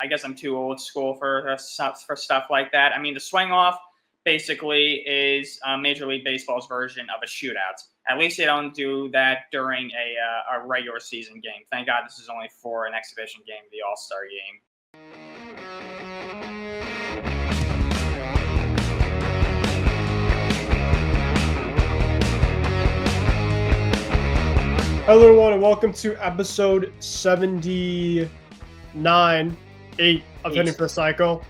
I guess I'm too old school for stuff like that. I mean, the swing off basically is Major League Baseball's version of a shootout. At least they don't do that during a regular season game. Thank God this is only for an exhibition game, the All-Star game. Hello, everyone, and welcome to episode 79, 8 of Hitting for the Cycle.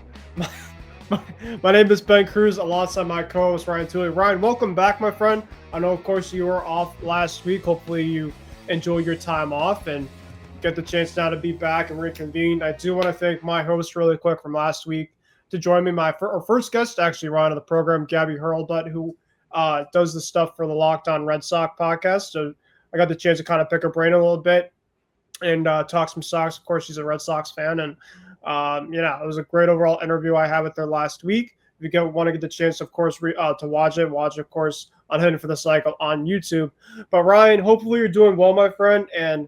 My name is Ben Kruse, alongside my co-host Ryan Touhey. Ryan, welcome back, my friend. I know, of course, you were off last week. Hopefully, you enjoyed your time off and get the chance now to be back and reconvene. I do want to thank my host really quick from last week to join me. Our first guest, actually, Ryan, of the program, Gabby Hurlbutt, who does the stuff for the Locked On Red Sox podcast. So I got the chance to kind of pick her brain a little bit and talk some Sox. Of course, she's a Red Sox fan. And, it was a great overall interview I had with her last week. If you want to get the chance, of course, to watch it, of course, on Hitting for the Cycle on YouTube. But, Ryan, hopefully you're doing well, my friend. And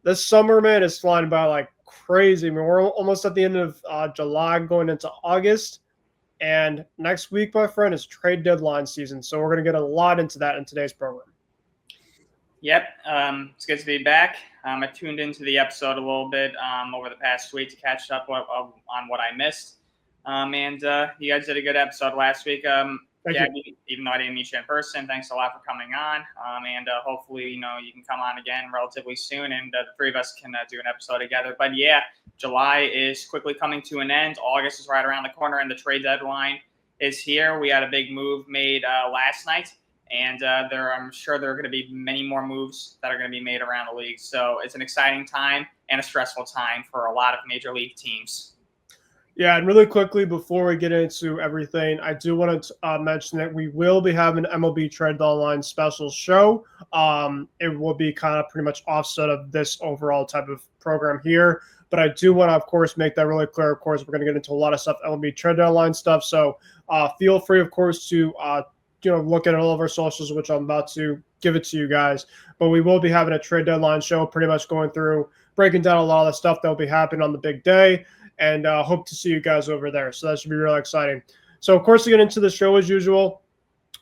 this summer, man, is flying by like crazy. I mean, we're almost at the end of July, going into August. And next week, my friend, is trade deadline season. So we're going to get a lot into that in today's program. Yep, it's good to be back. I tuned into the episode a little bit over the past week to catch up on what I missed. And you guys did a good episode last week. Gabby, even though I didn't meet you in person, thanks a lot for coming on. And hopefully, you can come on again relatively soon, and the three of us can do an episode together. But yeah, July is quickly coming to an end. August is right around the corner, and the trade deadline is here. We had a big move made last night. And I'm sure there are going to be many more moves that are going to be made around the league. So it's an exciting time and a stressful time for a lot of major league teams. Yeah, and really quickly before we get into everything, I do want to mention that we will be having an MLB Trade Deadline special show. It will be kind of pretty much offset of this overall type of program here. But I do want to, of course, make that really clear. Of course, we're going to get into a lot of stuff, MLB Trade Deadline stuff. So feel free, of course, to look at all of our socials, which I'm about to give it to you guys. But we will be having a trade deadline show, pretty much going through, breaking down a lot of the stuff that will be happening on the big day, and hope to see you guys over there. So that should be really exciting. So, of course, to get into the show as usual,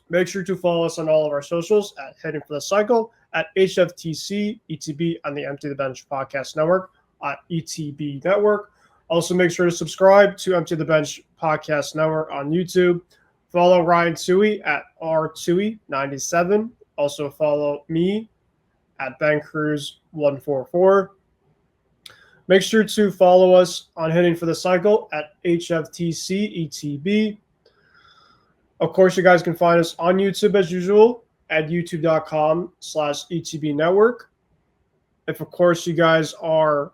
make sure to follow us on all of our socials at Hitting for the Cycle, at HFTC, ETB on the Empty the Bench Podcast Network, at ETB Network. Also, make sure to subscribe to Empty the Bench Podcast Network on YouTube. Follow Ryan Touhey at R2E97. Also follow me at Ben Kruse 144. Make sure to follow us on Hitting for the Cycle at HFTC ETB. Of course, you guys can find us on YouTube as usual at youtube.com/ETB Network. If, of course, you guys are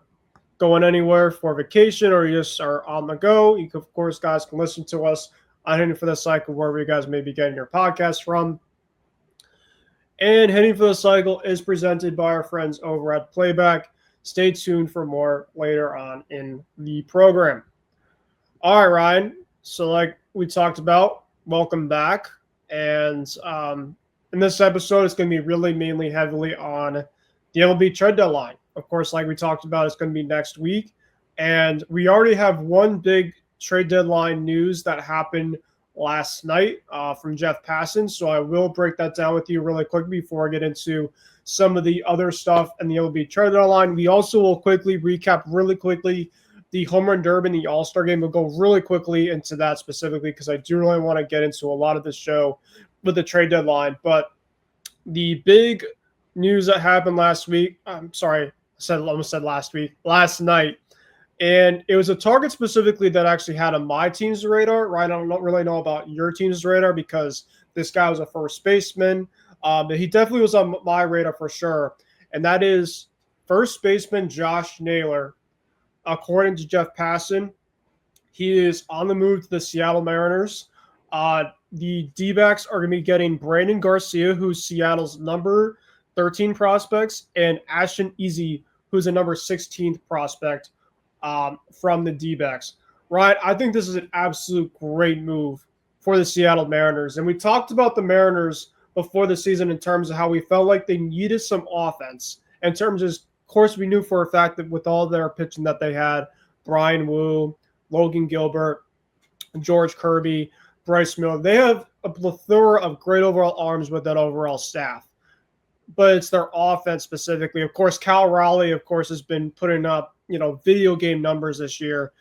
going anywhere for vacation or you just are on the go, you can, of course, guys can listen to us on Hitting for the Cycle, wherever you guys may be getting your podcast from. And Hitting for the Cycle is presented by our friends over at Playback. Stay tuned for more later on in the program. All right, Ryan. So like we talked about, welcome back. And in this episode, it's going to be really mainly heavily on the MLB trade deadline. Of course, like we talked about, it's going to be next week. And we already have one big trade deadline news that happened last night from Jeff Passan. So I will break that down with you really quick before I get into some of the other stuff and the MLB trade deadline. We also will recap the Home Run Derby and the All-Star Game. We'll go really quickly into that specifically because I do really want to get into a lot of the show with the trade deadline. But the big news that happened last night. And it was a target specifically that actually had on my team's radar. Right, I don't really know about your team's radar because this guy was a first baseman. But he definitely was on my radar for sure. And that is first baseman Josh Naylor. According to Jeff Passan, he is on the move to the Seattle Mariners. The D-backs are going to be getting Brandon Garcia, who's Seattle's number 13 prospects, and Ashton Easy, who's a number 16th prospect from the D-backs. Right, I think this is an absolute great move for the Seattle Mariners. And we talked about the Mariners before the season in terms of how we felt like they needed some offense. In terms of course, we knew for a fact that with all their pitching that they had, Brian Wu, Logan Gilbert, George Kirby, Bryce Miller. They have a plethora of great overall arms with that overall staff. But it's their offense specifically. Of course, Cal Raleigh, of course, has been putting up, video game numbers this year.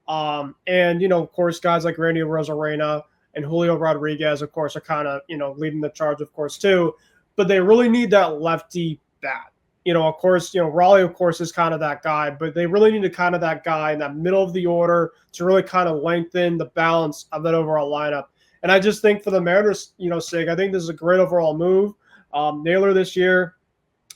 And, of course, guys like Randy Rosarena and Julio Rodriguez, of course, are kind of, leading the charge, of course, too. But they really need that lefty bat. Of course, Raleigh, of course, is kind of that guy, but they really need to kind of that guy in that middle of the order to really kind of lengthen the balance of that overall lineup. And I just think for the Mariners, sake, I think this is a great overall move. Naylor this year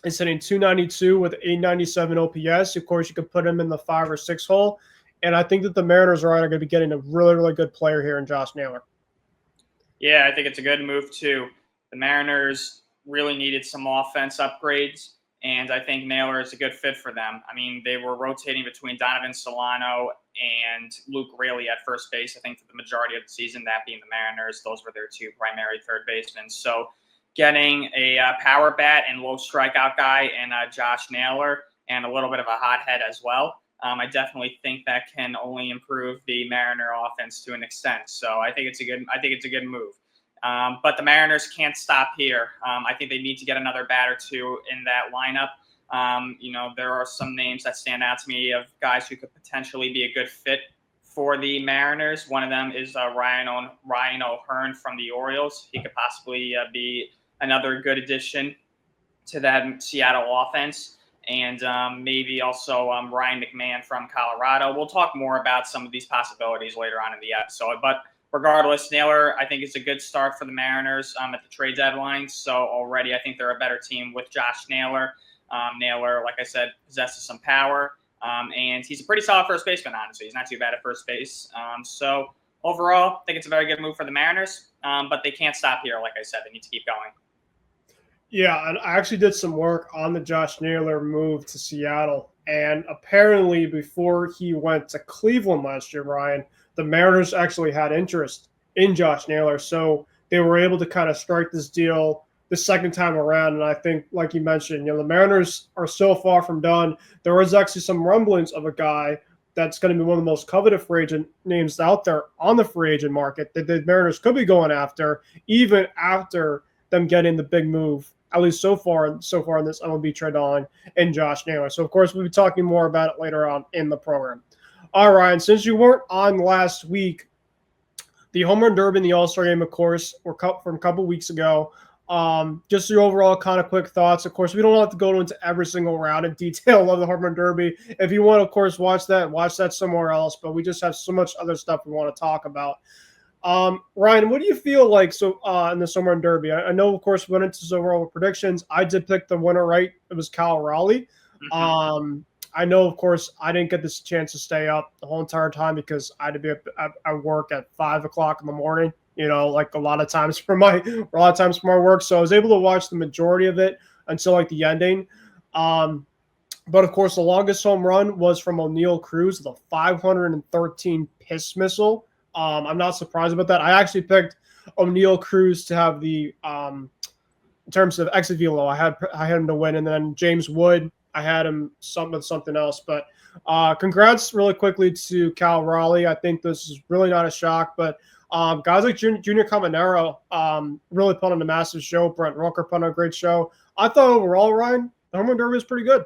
is hitting 292 with 897 OPS. Of course, you could put him in the 5 or 6 hole. And I think that the Mariners are going to be getting a really, really good player here in Josh Naylor. Yeah, I think it's a good move, too. The Mariners really needed some offense upgrades, and I think Naylor is a good fit for them. I mean, they were rotating between Donovan Solano and Luke Raley at first base, I think, for the majority of the season, that being the Mariners. Those were their 2 primary third basemen. So getting a power bat and low strikeout guy and Josh Naylor and a little bit of a hothead as well, I definitely think that can only improve the Mariner offense to an extent. So I think it's a good move. But the Mariners can't stop here. I think they need to get another bat or 2 in that lineup. There are some names that stand out to me of guys who could potentially be a good fit for the Mariners. One of them is Ryan O'Hearn from the Orioles. He could possibly be another good addition to that Seattle offense. And maybe also Ryan McMahon from Colorado. We'll talk more about some of these possibilities later on in the episode. But regardless, Naylor, I think, is a good start for the Mariners at the trade deadline. So already I think they're a better team with Josh Naylor. Naylor, like I said, possesses some power. And he's a pretty solid first baseman, honestly. He's not too bad at first base. So overall, I think it's a very good move for the Mariners. But they can't stop here, like I said. They need to keep going. Yeah, and I actually did some work on the Josh Naylor move to Seattle. And apparently before he went to Cleveland last year, Ryan, the Mariners actually had interest in Josh Naylor. So they were able to kind of strike this deal the second time around. And I think, like you mentioned, the Mariners are so far from done. There is actually some rumblings of a guy that's going to be one of the most coveted free agent names out there on the free agent market that the Mariners could be going after, even after them getting the big move, at least so far in this MLB trade deadline, in Josh Naylor. So, of course, we'll be talking more about it later on in the program. All right, Ryan, since you weren't on last week, the Home Run Derby and the All-Star Game, of course, were from a couple weeks ago. Just your overall kind of quick thoughts. Of course, we don't have to go into every single round in detail of the Home Run Derby. If you want, of course, watch that somewhere else. But we just have so much other stuff we want to talk about. Ryan, what do you feel like in the Home Run Derby? I know, of course, we went into overall predictions. I did pick the winner right. It was Cal Raleigh. Mm-hmm. I know, of course, I didn't get this chance to stay up the whole entire time because I had to be at work at 5 o'clock in the morning. Like a lot of times for my work. So I was able to watch the majority of it until like the ending. But of course, the longest home run was from O'Neal Cruz, the 513 piss missile. I'm not surprised about that. I actually picked O'Neal Cruz to have the in terms of exit velo. I had him to win, and then James Wood, I had him something else. But congrats really quickly to Cal Raleigh. I think this is really not a shock, but guys like Junior Caminero really put on a massive show. Brent Rooker put on a great show. I thought overall, Ryan, the Home Run Derby was pretty good.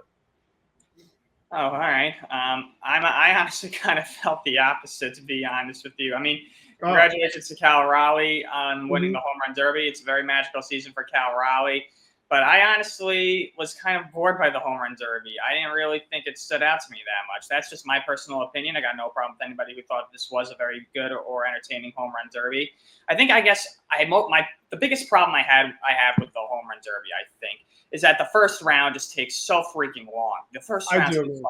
Oh, all right. I honestly kind of felt the opposite, to be honest with you. I mean, congratulations to Cal Raleigh on winning the Home Run Derby. It's a very magical season for Cal Raleigh. But I honestly was kind of bored by the Home Run Derby. I didn't really think it stood out to me that much. That's just my personal opinion. I got no problem with anybody who thought this was a very good or entertaining Home Run Derby. The biggest problem I have with the Home Run Derby, I think, is that the first round just takes so freaking long. The first round takes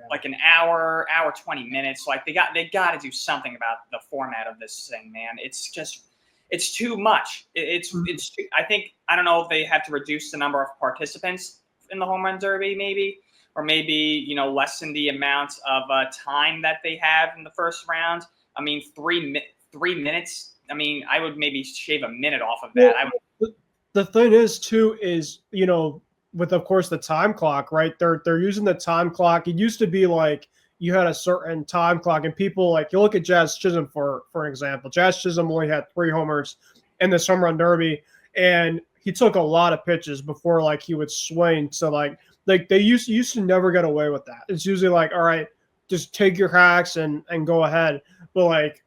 like an hour 20 minutes. Like they got to do something about the format of this thing, man. It's too much. I don't know if they have to reduce the number of participants in the Home Run Derby, maybe, or maybe lessen the amount of time that they have in the first round. I mean, 3 minutes. I mean, I would maybe shave a minute off of that. The thing is, too, is with of course the time clock, right? They're using the time clock. It used to be like you had a certain time clock, and people like you look at Jazz Chisholm for an example. Jazz Chisholm only had 3 homers in this home run derby, and he took a lot of pitches before like he would swing. So like they used to never get away with that. It's usually like, all right, just take your hacks and go ahead. But like,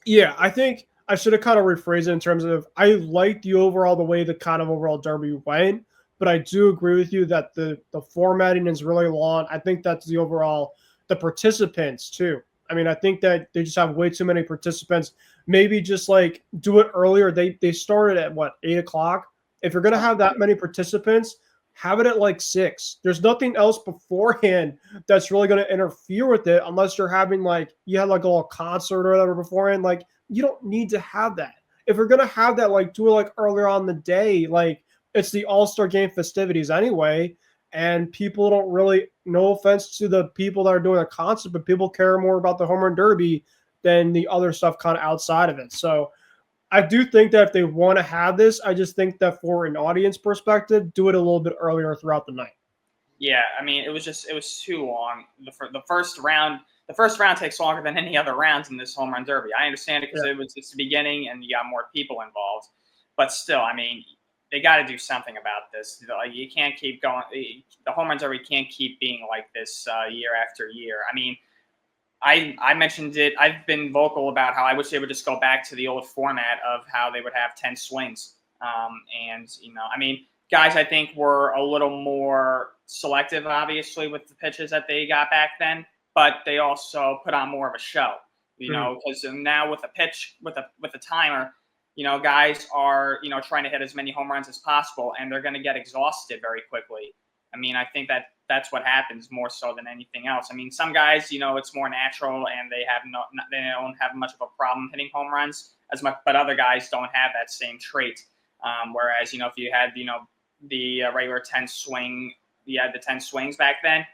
yeah, I think I should have kind of rephrased it in terms of I like the way the kind of overall derby went, but I do agree with you that the formatting is really long. I think that's the participants too. I mean, I think that they just have way too many participants. Maybe just like do it earlier. They started at what, 8 o'clock? If you're gonna have that many participants, have it at like 6. There's nothing else beforehand that's really going to interfere with it unless you're having like you had like a little concert or whatever beforehand. Like you don't need to have that. If you're gonna have that, like do it like earlier on the day. Like it's the All-Star game festivities anyway, and people don't really. No offense to the people that are doing a concert, but people care more about the home run derby than the other stuff kind of outside of it. So I do think that if they want to have this, I just think that for an audience perspective, do it a little bit earlier throughout the night. Yeah, I mean, it was too long. The first round takes longer than any other rounds in this home run derby. I understand it because it's the beginning and you got more people involved, but still, I mean, they got to do something about this. Like, you can't keep going. The home run derby can't keep being like this year after year. I mean, I mentioned it. I've been vocal about how I wish they would just go back to the old format of how they would have 10 swings. And, I mean, guys, I think were a little more selective, obviously, with the pitches that they got back then, but they also put on more of a show, because now with a pitch, with a timer, guys are, trying to hit as many home runs as possible, and they're going to get exhausted very quickly. I mean, I think that's what happens more so than anything else. I mean, some guys, it's more natural and they don't have much of a problem hitting home runs as much, but other guys don't have that same trait. Whereas, if you had, the regular 10 swing, you had the 10 swings back then,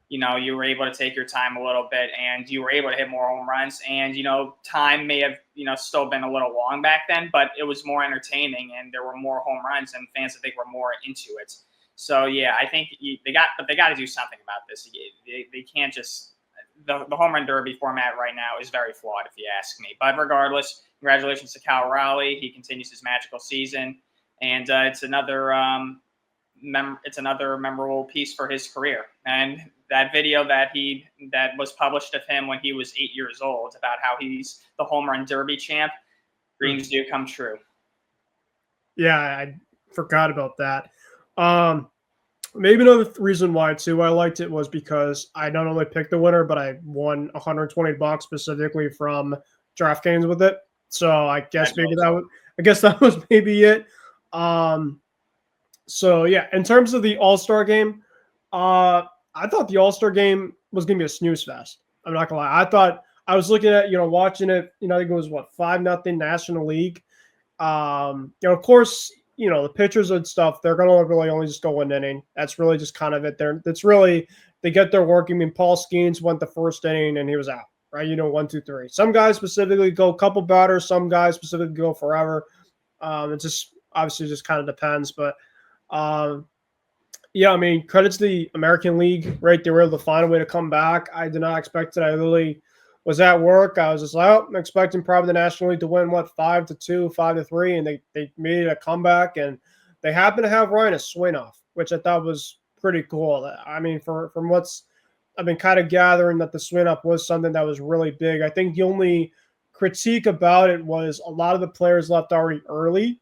you were able to take your time a little bit and you were able to hit more home runs. And, time may have, still been a little long back then, but it was more entertaining and there were more home runs and fans, I think, were more into it. So, yeah, I think they got to do something about this. They can't just the home run derby format right now is very flawed, if you ask me. But regardless, congratulations to Cal Raleigh. He continues his magical season, and it's another memorable piece for his career. And that video that was published of him when he was 8 years old about how he's the home run derby champ, dreams do come true. Yeah, I forgot about that. Maybe another reason why too I liked it was because I not only picked the winner, but I won $120 specifically from DraftKings with it. So I guess that was maybe it. So yeah, in terms of the All-Star game, I thought the All-Star game was gonna be a snooze fest. I'm not gonna lie. I thought I was looking at, watching it, I think it was 5-0 National League. Of course, the pitchers and stuff, they're going to really only just go one inning. That's really just kind of it there. That's really, they get their work. I mean, Paul Skeens went the first inning and he was out, right? 1, 2, 3. Some guys specifically go a couple batters. Some guys specifically go forever. It just obviously just kind of depends. But yeah, I mean, credits to the American League, right? They were able to find a way to come back. I did not expect it. I literally was at work. I was just like, I'm expecting probably the National League to win 5-2, 5-3, and they made a comeback, and they happened to have Ryan a swing off, which I thought was pretty cool. I mean, from what's I've been kind of gathering, that the swing up was something that was really big. I think the only critique about it was a lot of the players left already early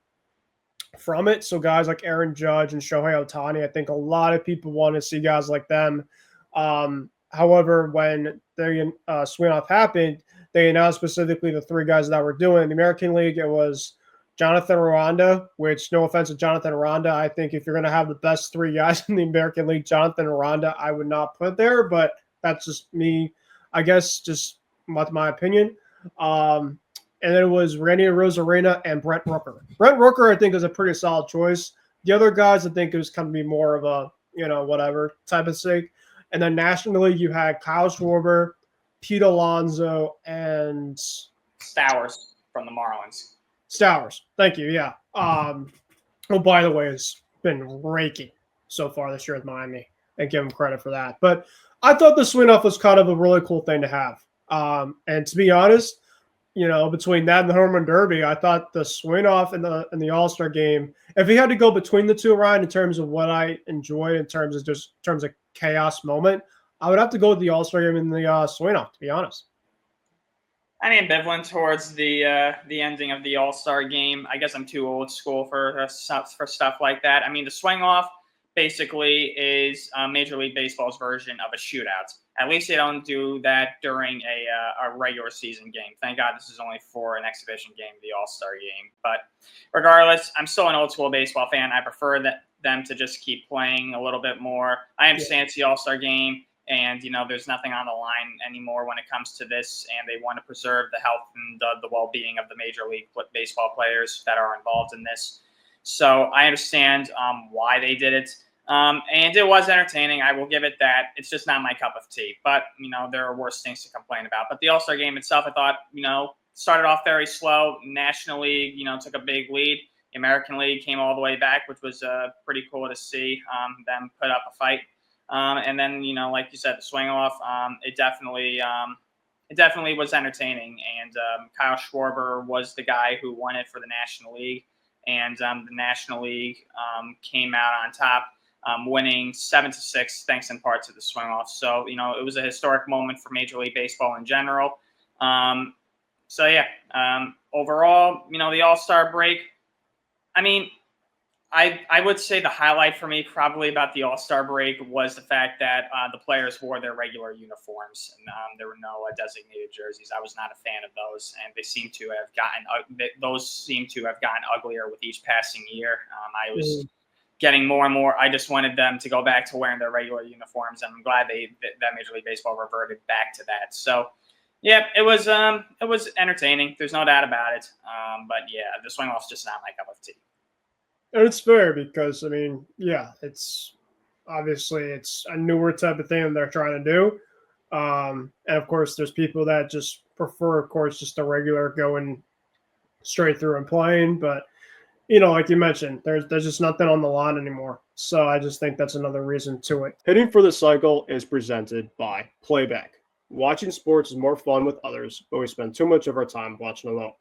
from it. So guys like Aaron Judge and Shohei Ohtani, I think a lot of people want to see guys like them. However, when the swing off happened, they announced specifically the 3 guys that were doing. The American League, it was Jonathan Aranda, which, no offense to Jonathan Aranda, I think if you're going to have the best 3 guys in the American League, Jonathan Aranda, I would not put there, but that's just me, I guess, just my opinion. And then it was Randy Rosarena and Brent Rooker. Brent Rooker, I think, is a pretty solid choice. The other guys, I think, it was going to be more of a, whatever type of sake. And then nationally, you had Kyle Schwarber, Pete Alonso, and Stowers from the Marlins. Stowers, thank you. Yeah. Oh, by the way, has been raking so far this year with Miami, and give him credit for that. But I thought the swing off was kind of a really cool thing to have. And to be honest, between that and the home run derby, I thought the swing off in the All-Star game, if he had to go between the two, Ryan, in terms of what I enjoy in terms of chaos moment, I would have to go with the All-Star game and the swing off, to be honest. I'm ambivalent towards the ending of the All-Star game. I guess I'm too old school for stuff like that. I mean, the swing off basically is Major League Baseball's version of a shootout. At least they don't do that during a regular season game. Thank God this is only for an exhibition game, the All-Star game. But regardless, I'm still an old school baseball fan. I prefer them to just keep playing a little bit more. I understand it's the All-Star game, and there's nothing on the line anymore when it comes to this, and they want to preserve the health and the well-being of the Major League Baseball players that are involved in this. So I understand why they did it. And it was entertaining. I will give it that. It's just not my cup of tea. But, there are worse things to complain about. But the All-Star game itself, I thought, started off very slow. National League, took a big lead. The American League came all the way back, which was pretty cool to see them put up a fight. And then, like you said, the swing off, it definitely was entertaining. And Kyle Schwarber was the guy who won it for the National League. And the National League came out on top, winning 7-6, thanks in part to the swing off. So, it was a historic moment for Major League Baseball in general. Overall, the All-Star break, I mean, I would say the highlight for me probably about the All-Star break was the fact that the players wore their regular uniforms, and there were no designated jerseys. I was not a fan of those, and those seem to have gotten uglier with each passing year. I was getting more and more. I just wanted them to go back to wearing their regular uniforms, and I'm glad that Major League Baseball reverted back to that. So, yeah, it was entertaining. There's no doubt about it. But yeah, the swing off's just not my cup of tea. And it's fair because, it's obviously it's a newer type of thing that they're trying to do. And, of course, there's people that just prefer, of course, just the regular going straight through and playing. But, like you mentioned, there's just nothing on the line anymore. So I just think that's another reason to it. Hitting for the Cycle is presented by Playback. Watching sports is more fun with others, but we spend too much of our time watching alone.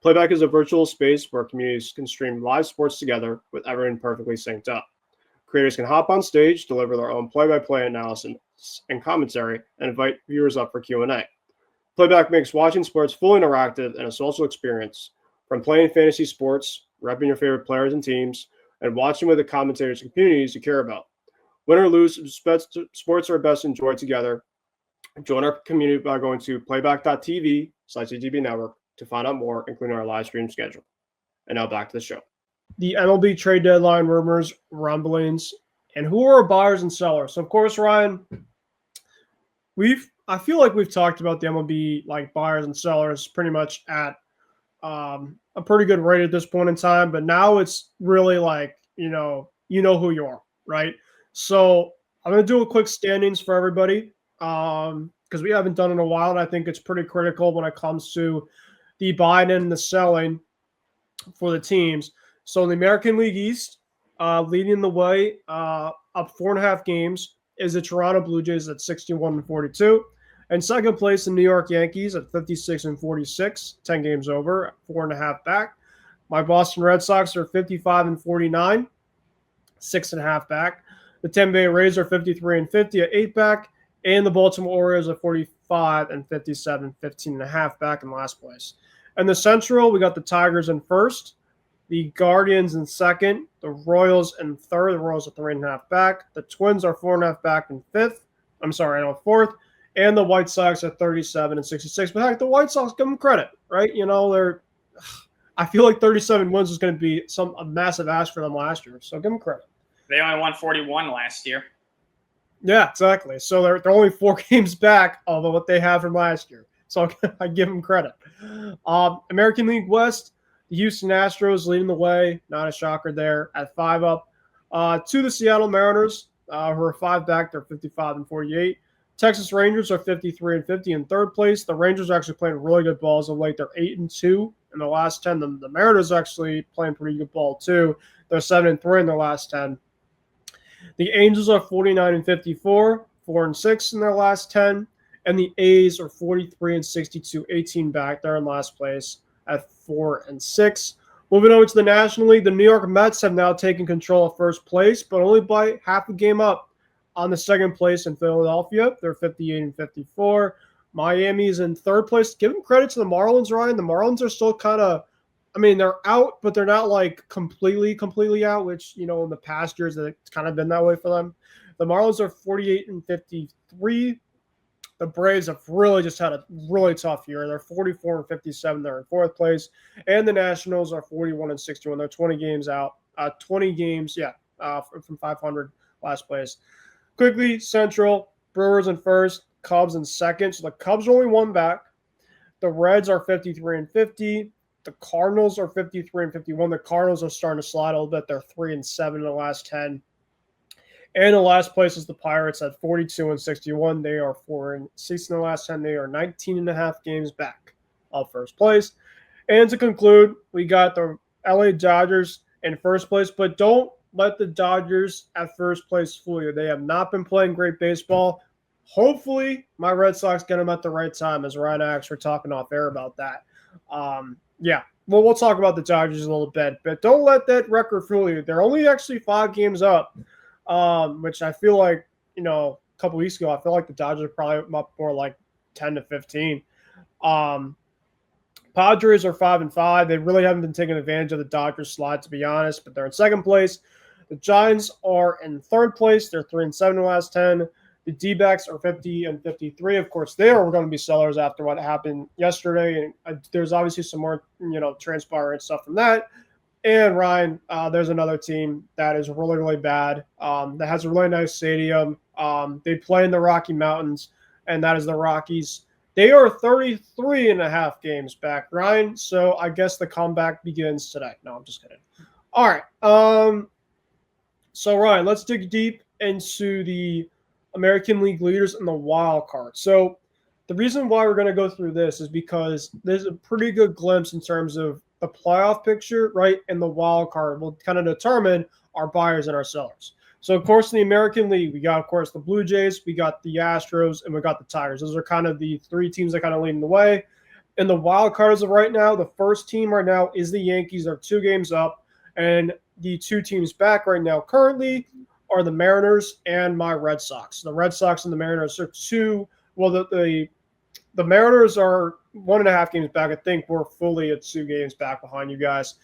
Playback is a virtual space where communities can stream live sports together with everyone perfectly synced up. Creators can hop on stage, deliver their own play-by-play analysis and commentary, and invite viewers up for Q&A. Playback makes watching sports fully interactive and a social experience, from playing fantasy sports, repping your favorite players and teams, and watching with the commentators and communities you care about. Win or lose, sports are best enjoyed together. Join our community by going to playback.tv/CGB Network to find out more, including our live stream schedule. And now back to the show. The MLB trade deadline rumors, rumblings, and who are buyers and sellers. So, of course, Ryan, I feel like we've talked about the MLB buyers and sellers pretty much at a pretty good rate at this point in time. But now it's really you know who you are, right? So I'm going to do a quick standings for everybody because we haven't done it in a while, and I think it's pretty critical when it comes to the buying and the selling for the teams. So in the American League East, leading the way, up 4.5 games, is the Toronto Blue Jays at 61-42. And second place, the New York Yankees at 56-46, 10 games over, 4.5 back. My Boston Red Sox are 55-49, 6.5 back. The Tampa Bay Rays are 53-50 at 8 back. And the Baltimore Orioles are 45-57, 15.5 back in last place. In the Central, we got the Tigers in first, the Guardians in second, the Royals in third. The Royals are 3.5 back. The Twins are 4.5 back in fourth. And the White Sox are 37-66. But heck, the White Sox, give them credit, right? I feel like 37 wins is going to be a massive ask for them last year. So give them credit. They only won 41 last year. Yeah, exactly. So they're only 4 games back of what they have from last year. So I give them credit. American League West, the Houston Astros leading the way. Not a shocker there at 5 up. To the Seattle Mariners, who are 5 back. They're 55-48. Texas Rangers are 53-50 in third place. The Rangers are actually playing really good balls of late. They're 8-2 in the last 10. The Mariners actually playing pretty good ball too. They're 7-3 in their last 10. The Angels are 49-54. 4-6 in their last 10. And the A's are 43-62, 18 back. They're in last place at 4-6. Moving over to the National League, the New York Mets have now taken control of first place, but only by half a game up on the second place in Philadelphia. They're 58-54. Miami's in third place. Give them credit to the Marlins, Ryan. The Marlins are still kind of, I mean, they're out, but they're not like completely out, which, you know, in the past years, it's kind of been that way for them. The Marlins are 48-53. The Braves have really just had a really tough year. They're 44-57. They're in fourth place. And the Nationals are 41-61. They're 20 games out. 20 games, from 500 last place. Quickly, Central, Brewers in first, Cubs in second. So the Cubs are only one back. The Reds are 53-50. The Cardinals are 53-51. The Cardinals are starting to slide a little bit. They're 3-7 in the last 10. And the last place is the Pirates at 42-61. They are 4-6 in the last 10. They are 19.5 games back of first place. And to conclude, we got the LA Dodgers in first place, but don't let the Dodgers at first place fool you. They have not been playing great baseball. Hopefully, my Red Sox get them at the right time, as Ryan and Alex were talking off air about that. Well, we'll talk about the Dodgers a little bit, but don't let that record fool you. They're only actually 5 games up. Which I feel like, you know, a couple weeks ago, I feel like the Dodgers are probably up more like 10-15. Padres are 5-5. They really haven't been taking advantage of the Dodgers slide, to be honest, but they're in second place. The Giants are in third place. They're 3-7 in the last 10. The D-backs are 50-53. Of course, they are going to be sellers after what happened yesterday. And there's obviously some more, you know, transparent stuff from that. And Ryan, there's another team that is really, really bad, that has a really nice stadium. They play in the Rocky Mountains, and that is the Rockies. They are 33.5 games back, Ryan. So I guess the comeback begins today. No, I'm just kidding. All right. So, Ryan, let's dig deep into the American League leaders and the wild card. So the reason why we're going to go through this is because there's a pretty good glimpse in terms of the playoff picture, right? And the wild card will kind of determine our buyers and our sellers. So, of course, in the American League, we got, of course, the Blue Jays, we got the Astros, and we got the Tigers. Those are kind of the 3 teams that kind of leading the way. In the wild card as of right now, the first team right now is the Yankees. They're 2 games up. And the 2 teams back right now currently are the Mariners and my Red Sox. The Red Sox and the Mariners are 2 – well, the Mariners are 1.5 games back. I think we're fully at 2 games back behind you guys.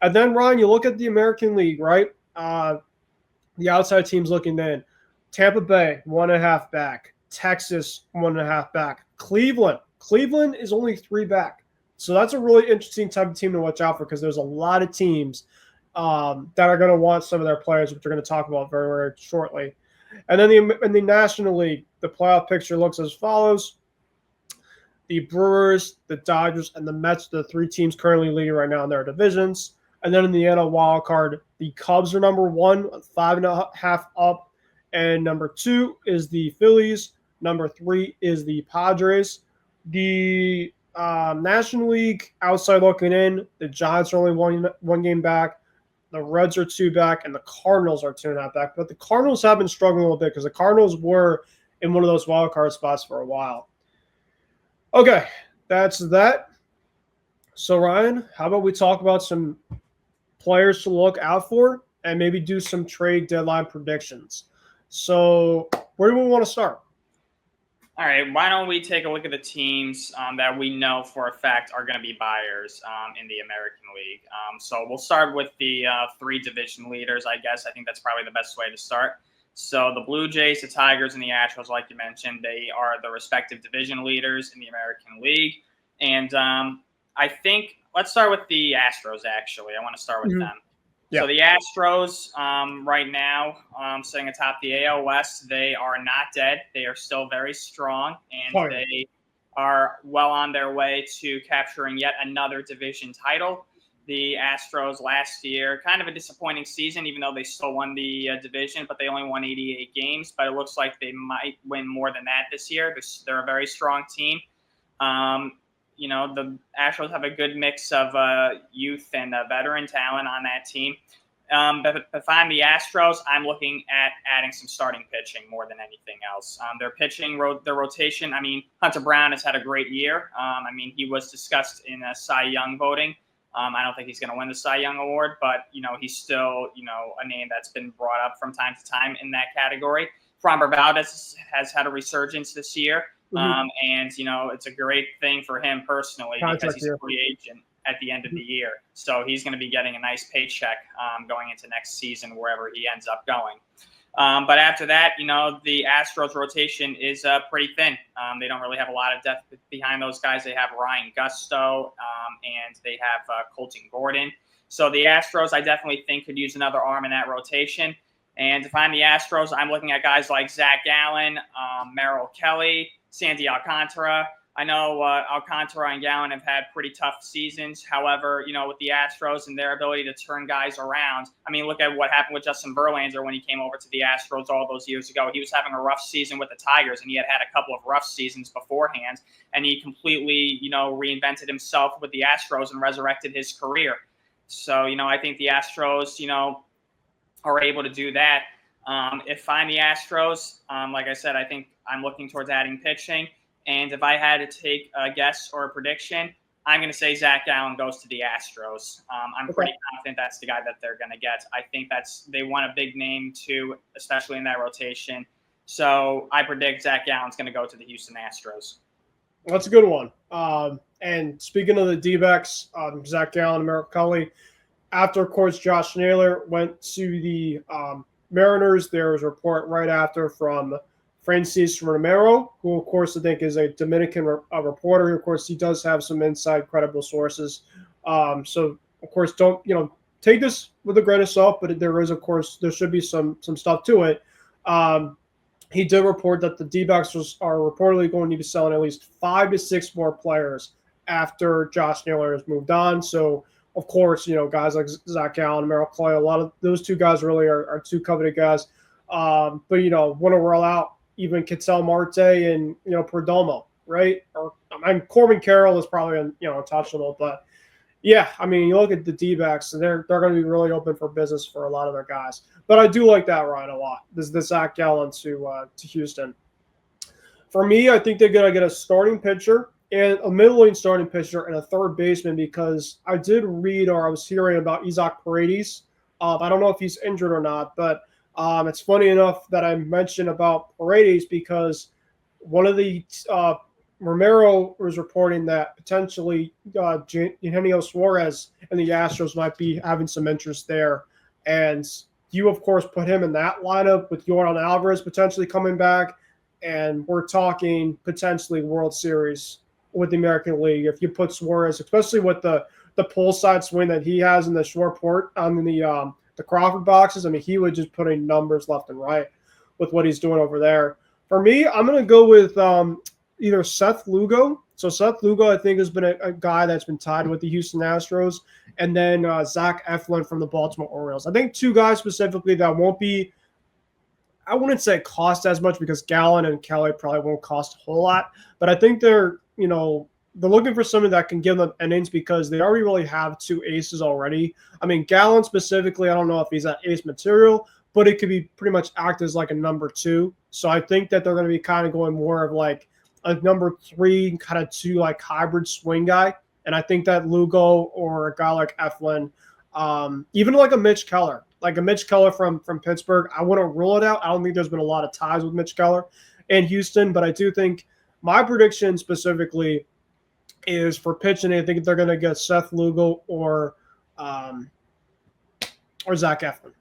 And then, Ryan, you look at the American League, right? The outside teams looking in. Tampa Bay, 1.5 back. Texas, 1.5 back. Cleveland is only 3 back. So that's a really interesting type of team to watch out for because there's a lot of teams that are going to want some of their players, which we're going to talk about very, very shortly. And then in the National League, the playoff picture looks as follows. The Brewers, the Dodgers, and the Mets, the 3 teams currently leading right now in their divisions. And then in the NL wild card, the Cubs are number 1, 5.5 up. And number 2 is the Phillies. Number 3 is the Padres. The National League, outside looking in, the Giants are only one game back. The Reds are 2 back, and the Cardinals are 2.5 back. But the Cardinals have been struggling a little bit because the Cardinals were in one of those wild card spots for a while. Okay, that's that. So, Ryan, how about we talk about some players to look out for and maybe do some trade deadline predictions. So, where do we want to start? All right, why don't we take a look at the teams that we know for a fact are going to be buyers in the American League. So we'll start with the 3 division leaders, I guess. I think that's probably the best way to start. So the Blue Jays, the Tigers, and the Astros, like you mentioned, they are the respective division leaders in the American League. And I think let's start with the Astros, actually. I want to start with them. Yeah. So the Astros right now, sitting atop the AL West, they are not dead. They are still very strong, and they are well on their way to capturing yet another division title. The Astros last year, kind of a disappointing season, even though they still won the division, but they only won 88 games. But it looks like they might win more than that this year. They're a very strong team. You know, the Astros have a good mix of youth and veteran talent on that team. But if I'm the Astros, I'm looking at adding some starting pitching more than anything else. Their pitching, their rotation. I mean, Hunter Brown has had a great year. I mean, he was discussed in Cy Young voting. I don't think he's going to win the Cy Young award, but he's still a name that's been brought up from time to time in that category. Framber Valdez has had a resurgence this year, and it's a great thing for him personally because he's a free agent at the end of the year. So he's going to be getting a nice paycheck going into next season, wherever he ends up going. But after that, the Astros rotation is pretty thin. They don't really have a lot of depth behind those guys. They have Ryan Gusto and they have Colton Gordon. So the Astros, I definitely think, could use another arm in that rotation. And to find the Astros, I'm looking at guys like Zach Gallen, Merrill Kelly, Sandy Alcantara. I know Alcantara and Gallen have had pretty tough seasons. However, with the Astros and their ability to turn guys around, I mean, look at what happened with Justin Verlander when he came over to the Astros all those years ago. He was having a rough season with the Tigers, and he had a couple of rough seasons beforehand, and he completely, reinvented himself with the Astros and resurrected his career. So, I think the Astros, are able to do that. If I'm the Astros, like I said, I think I'm looking towards adding pitching. And if I had to take a guess or a prediction, I'm going to say Zach Gallen goes to the Astros. I'm pretty confident that's the guy that they're going to get. I think they want a big name too, especially in that rotation. So I predict Zach Gallen's going to go to the Houston Astros. That's a good one. And speaking of the D-backs, Zach Gallen and Merrill Kelly, after, of course, Josh Naylor went to the Mariners, there was a report right after from Francis Romero, who, of course, I think is a Dominican reporter. Of course, he does have some inside credible sources. So, of course, don't, take this with a grain of salt, but there is, of course, there should be some stuff to it. He did report that the D-backs are reportedly going to be selling at least 5 to 6 more players after Josh Naylor has moved on. So, of course, guys like Zach Gallen and Merrill Kelly, a lot of those two guys really are two coveted guys. But, want to roll out even Ketel Marte and, Perdomo, right? Or Corbin Carroll is probably, untouchable. But, yeah, I mean, you look at the D-backs, and they're going to be really open for business for a lot of their guys. But I do like that, Ryan, a lot. This Zach Gallen to Houston. For me, I think they're going to get a starting pitcher and a middling starting pitcher and a third baseman, because I did read, or I was hearing about Isaac Paredes. I don't know if he's injured or not, but it's funny enough that I mentioned about Paredes because one of the Romero was reporting that potentially Eugenio Suarez and the Astros might be having some interest there. And you, of course, put him in that lineup with Yordan Alvarez potentially coming back, and we're talking potentially World Series with the American League. If you put Suarez, especially with the pull side swing that he has in the short port on the Crawford boxes, I mean, he would just put in numbers left and right with what he's doing over there. For me, I'm going to go with either Seth Lugo. So Seth Lugo, I think, has been a guy that's been tied with the Houston Astros, and then Zach Eflin from the Baltimore Orioles. I think two guys specifically that won't be, I wouldn't say cost as much because Gallen and Kelly probably won't cost a whole lot, but I think they're looking for someone that can give them innings because they already really have two aces already. I mean, Gallen specifically, I don't know if he's that ace material, but it could be pretty much act as like a number 2. So I think that they're going to be kind of going more of like a number 3, kind of 2, like hybrid swing guy. And I think that Lugo or a guy like Eflin, even like a Mitch Keller from Pittsburgh, I wouldn't rule it out. I don't think there's been a lot of ties with Mitch Keller in Houston, but I do think my prediction specifically is for pitching. I think they're going to get Seth Lugo or Zach Eflin.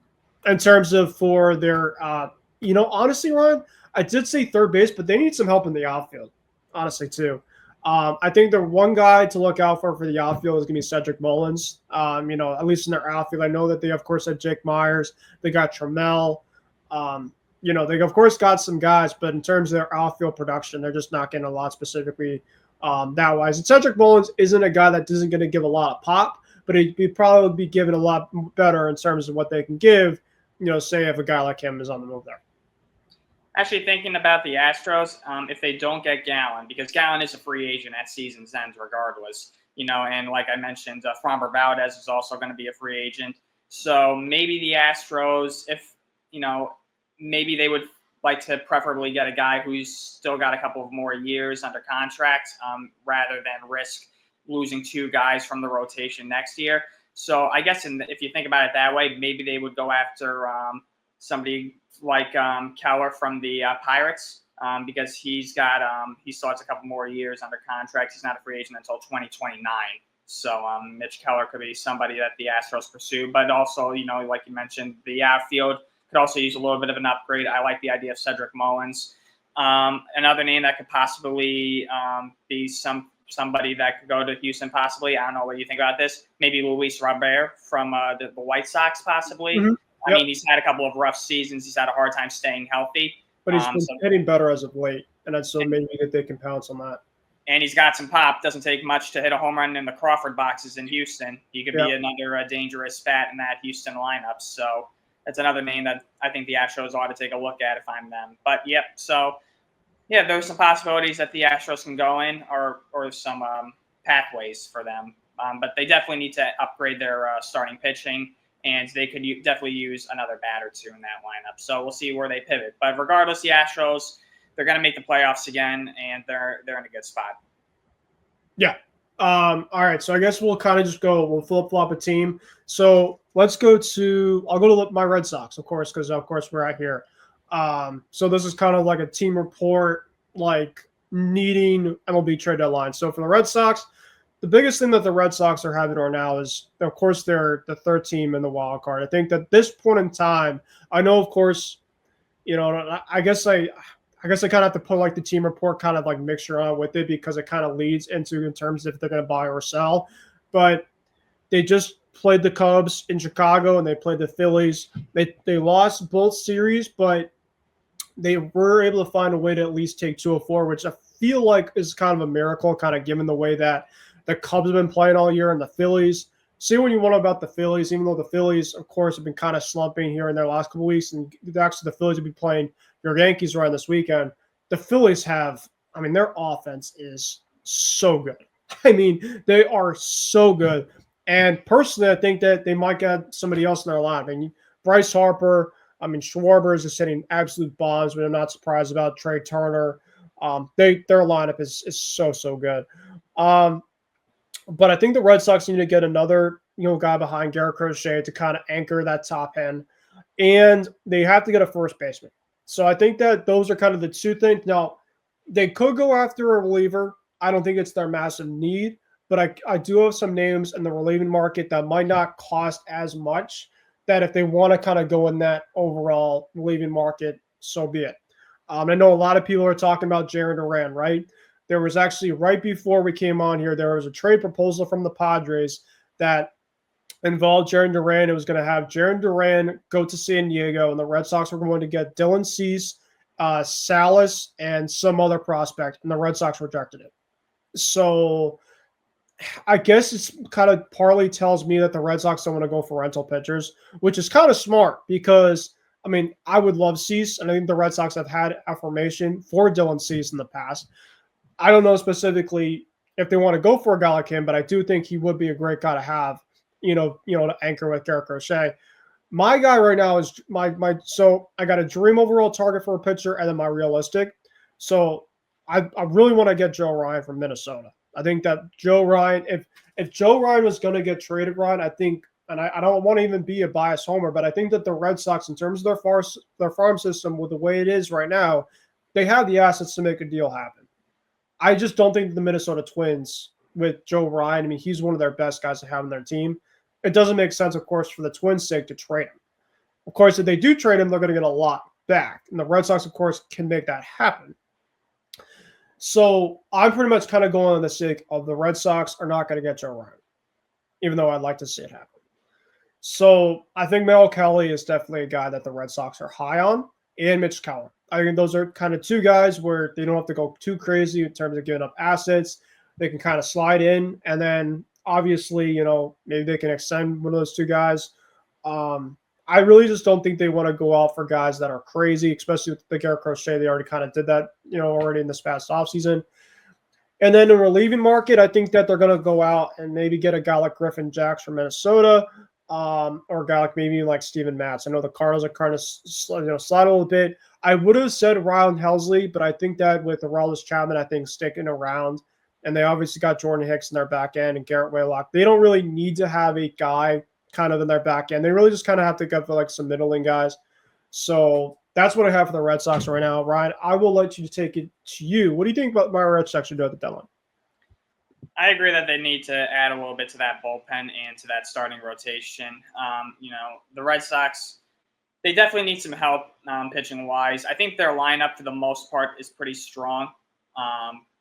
In terms of for their, honestly, Ryan, I did say third base, but they need some help in the outfield, honestly, too. I think the one guy to look out for the outfield is going to be Cedric Mullins. At least in their outfield, I know that they, of course, had Jake Myers. They got Trammell. They, of course, got some guys, but in terms of their outfield production, they're just not getting a lot specifically that wise. And Cedric Mullins isn't a guy that isn't going to give a lot of pop, but he'd probably be given a lot better in terms of what they can give, say if a guy like him is on the move there. Actually, thinking about the Astros, if they don't get Gallen, because Gallen is a free agent at season's end regardless, and like I mentioned, Framber Valdez is also going to be a free agent. So maybe the Astros, if, maybe they would like to preferably get a guy who's still got a couple of more years under contract, rather than risk losing 2 guys from the rotation next year. So I guess if you think about it that way, maybe they would go after somebody like Keller from the Pirates, because he still has a couple more years under contract. He's not a free agent until 2029. So Mitch Keller could be somebody that the Astros pursue. But also, like you mentioned, the outfield could also use a little bit of an upgrade. I like the idea of Cedric Mullins. Another name that could possibly be somebody that could go to Houston, possibly. I don't know what you think about this. Maybe Luis Robert from the White Sox, possibly. Mm-hmm. I mean, he's had a couple of rough seasons. He's had a hard time staying healthy. But he's been hitting better as of late, and so maybe that they can pounce on that. And he's got some pop. Doesn't take much to hit a home run in the Crawford boxes in Houston. He could be another dangerous bat in that Houston lineup. So that's another name that I think the Astros ought to take a look at if I'm them. But, there's some possibilities that the Astros can go in, or some pathways for them. But they definitely need to upgrade their starting pitching, and they could definitely use another bat or 2 in that lineup. So we'll see where they pivot. But regardless, the Astros, they're going to make the playoffs again, and they're in a good spot. Yeah. All right. So I guess we'll kind of just we'll flip-flop a team. So I'll go to my Red Sox, of course, because, of course, we're out here. So this is kind of like a team report, like needing MLB trade deadline. So for the Red Sox, the biggest thing that the Red Sox are having right now is, of course, they're the 3rd team in the wild card. I think that this point in time, I know, of course, I guess I kind of have to put like the team report kind of like mixture on with it, because it kind of leads into in terms of if they're going to buy or sell. But they just played the Cubs in Chicago and they played the Phillies. They lost both series, but they were able to find a way to at least take 2 of 4, which I feel like is kind of a miracle, kind of given the way that the Cubs have been playing all year and the Phillies. See what you want about the Phillies, even though the Phillies, of course, have been kind of slumping here in their last couple of weeks, and actually the Phillies will be playing your Yankees around this weekend. The Phillies their offense is so good. I mean, they are so good. And personally, I think that they might get somebody else in their lineup. I mean, Bryce Harper, Schwarber is just hitting absolute bombs, but I'm not surprised about Trey Turner. Their lineup is so good. But I think the Red Sox need to get another guy behind Garrett Crochet to kind of anchor that top end. And they have to get a first baseman. So I think that those are kind of the 2 things. Now, they could go after a reliever. I don't think it's their massive need, but I do have some names in the relieving market that might not cost as much, that if they want to kind of go in that overall relieving market, so be it. I know a lot of people are talking about Jarren Duran, right? There was actually, right before we came on here, there was a trade proposal from the Padres that involved Jarren Duran. It was going to have Jarren Duran go to San Diego, and the Red Sox were going to get Dylan Cease, Salas, and some other prospect, and the Red Sox rejected it. So I guess it's kind of partly tells me that the Red Sox don't want to go for rental pitchers, which is kind of smart, because, I would love Cease, and I think the Red Sox have had affirmation for Dylan Cease in the past. I don't know specifically if they want to go for a guy like him, but I do think he would be a great guy to have, to anchor with Garrett Crochet. My guy right now is so I got a dream overall target for a pitcher, and then my realistic. So I really want to get Joe Ryan from Minnesota. I think that Joe Ryan, if Joe Ryan was going to get traded, Ryan, I think, and I don't want to even be a biased homer, but I think that the Red Sox, in terms of their farm system with the way it is right now, they have the assets to make a deal happen. I just don't think the Minnesota Twins with Joe Ryan, he's one of their best guys to have on their team. It doesn't make sense, of course, for the Twins' sake to trade him. Of course, if they do trade him, they're going to get a lot back. And the Red Sox, of course, can make that happen. So I'm pretty much kind of going on the sake of the Red Sox are not going to get Joe Ryan, even though I'd like to see it happen. So I think Mel Kelly is definitely a guy that the Red Sox are high on, and Mitch Keller. I think those are kind of 2 guys where they don't have to go too crazy in terms of giving up assets. They can kind of slide in, and then obviously, maybe they can extend one of those 2 guys. I really just don't think they want to go out for guys that are crazy, especially with the Garrett Crochet. They already kind of did that, already in this past offseason. And then the relieving market, I think that they're going to go out and maybe get a guy like Griffin Jacks from Minnesota, or a guy like maybe like Steven Matz. I know the Cardinals are kind of slide a little bit. I would have said Ryan Helsley, but I think that with Aroldis Chapman, I think sticking around, and they obviously got Jordan Hicks in their back end and Garrett Waylock. They don't really need to have a guy kind of in their back end. They really just kind of have to go for like some middling guys. So that's what I have for the Red Sox right now. Ryan, I will let you take it to you. What do you think about my Red Sox should do at the deadline? I agree that they need to add a little bit to that bullpen and to that starting rotation. The Red Sox, they definitely need some help pitching wise. I think their lineup for the most part is pretty strong,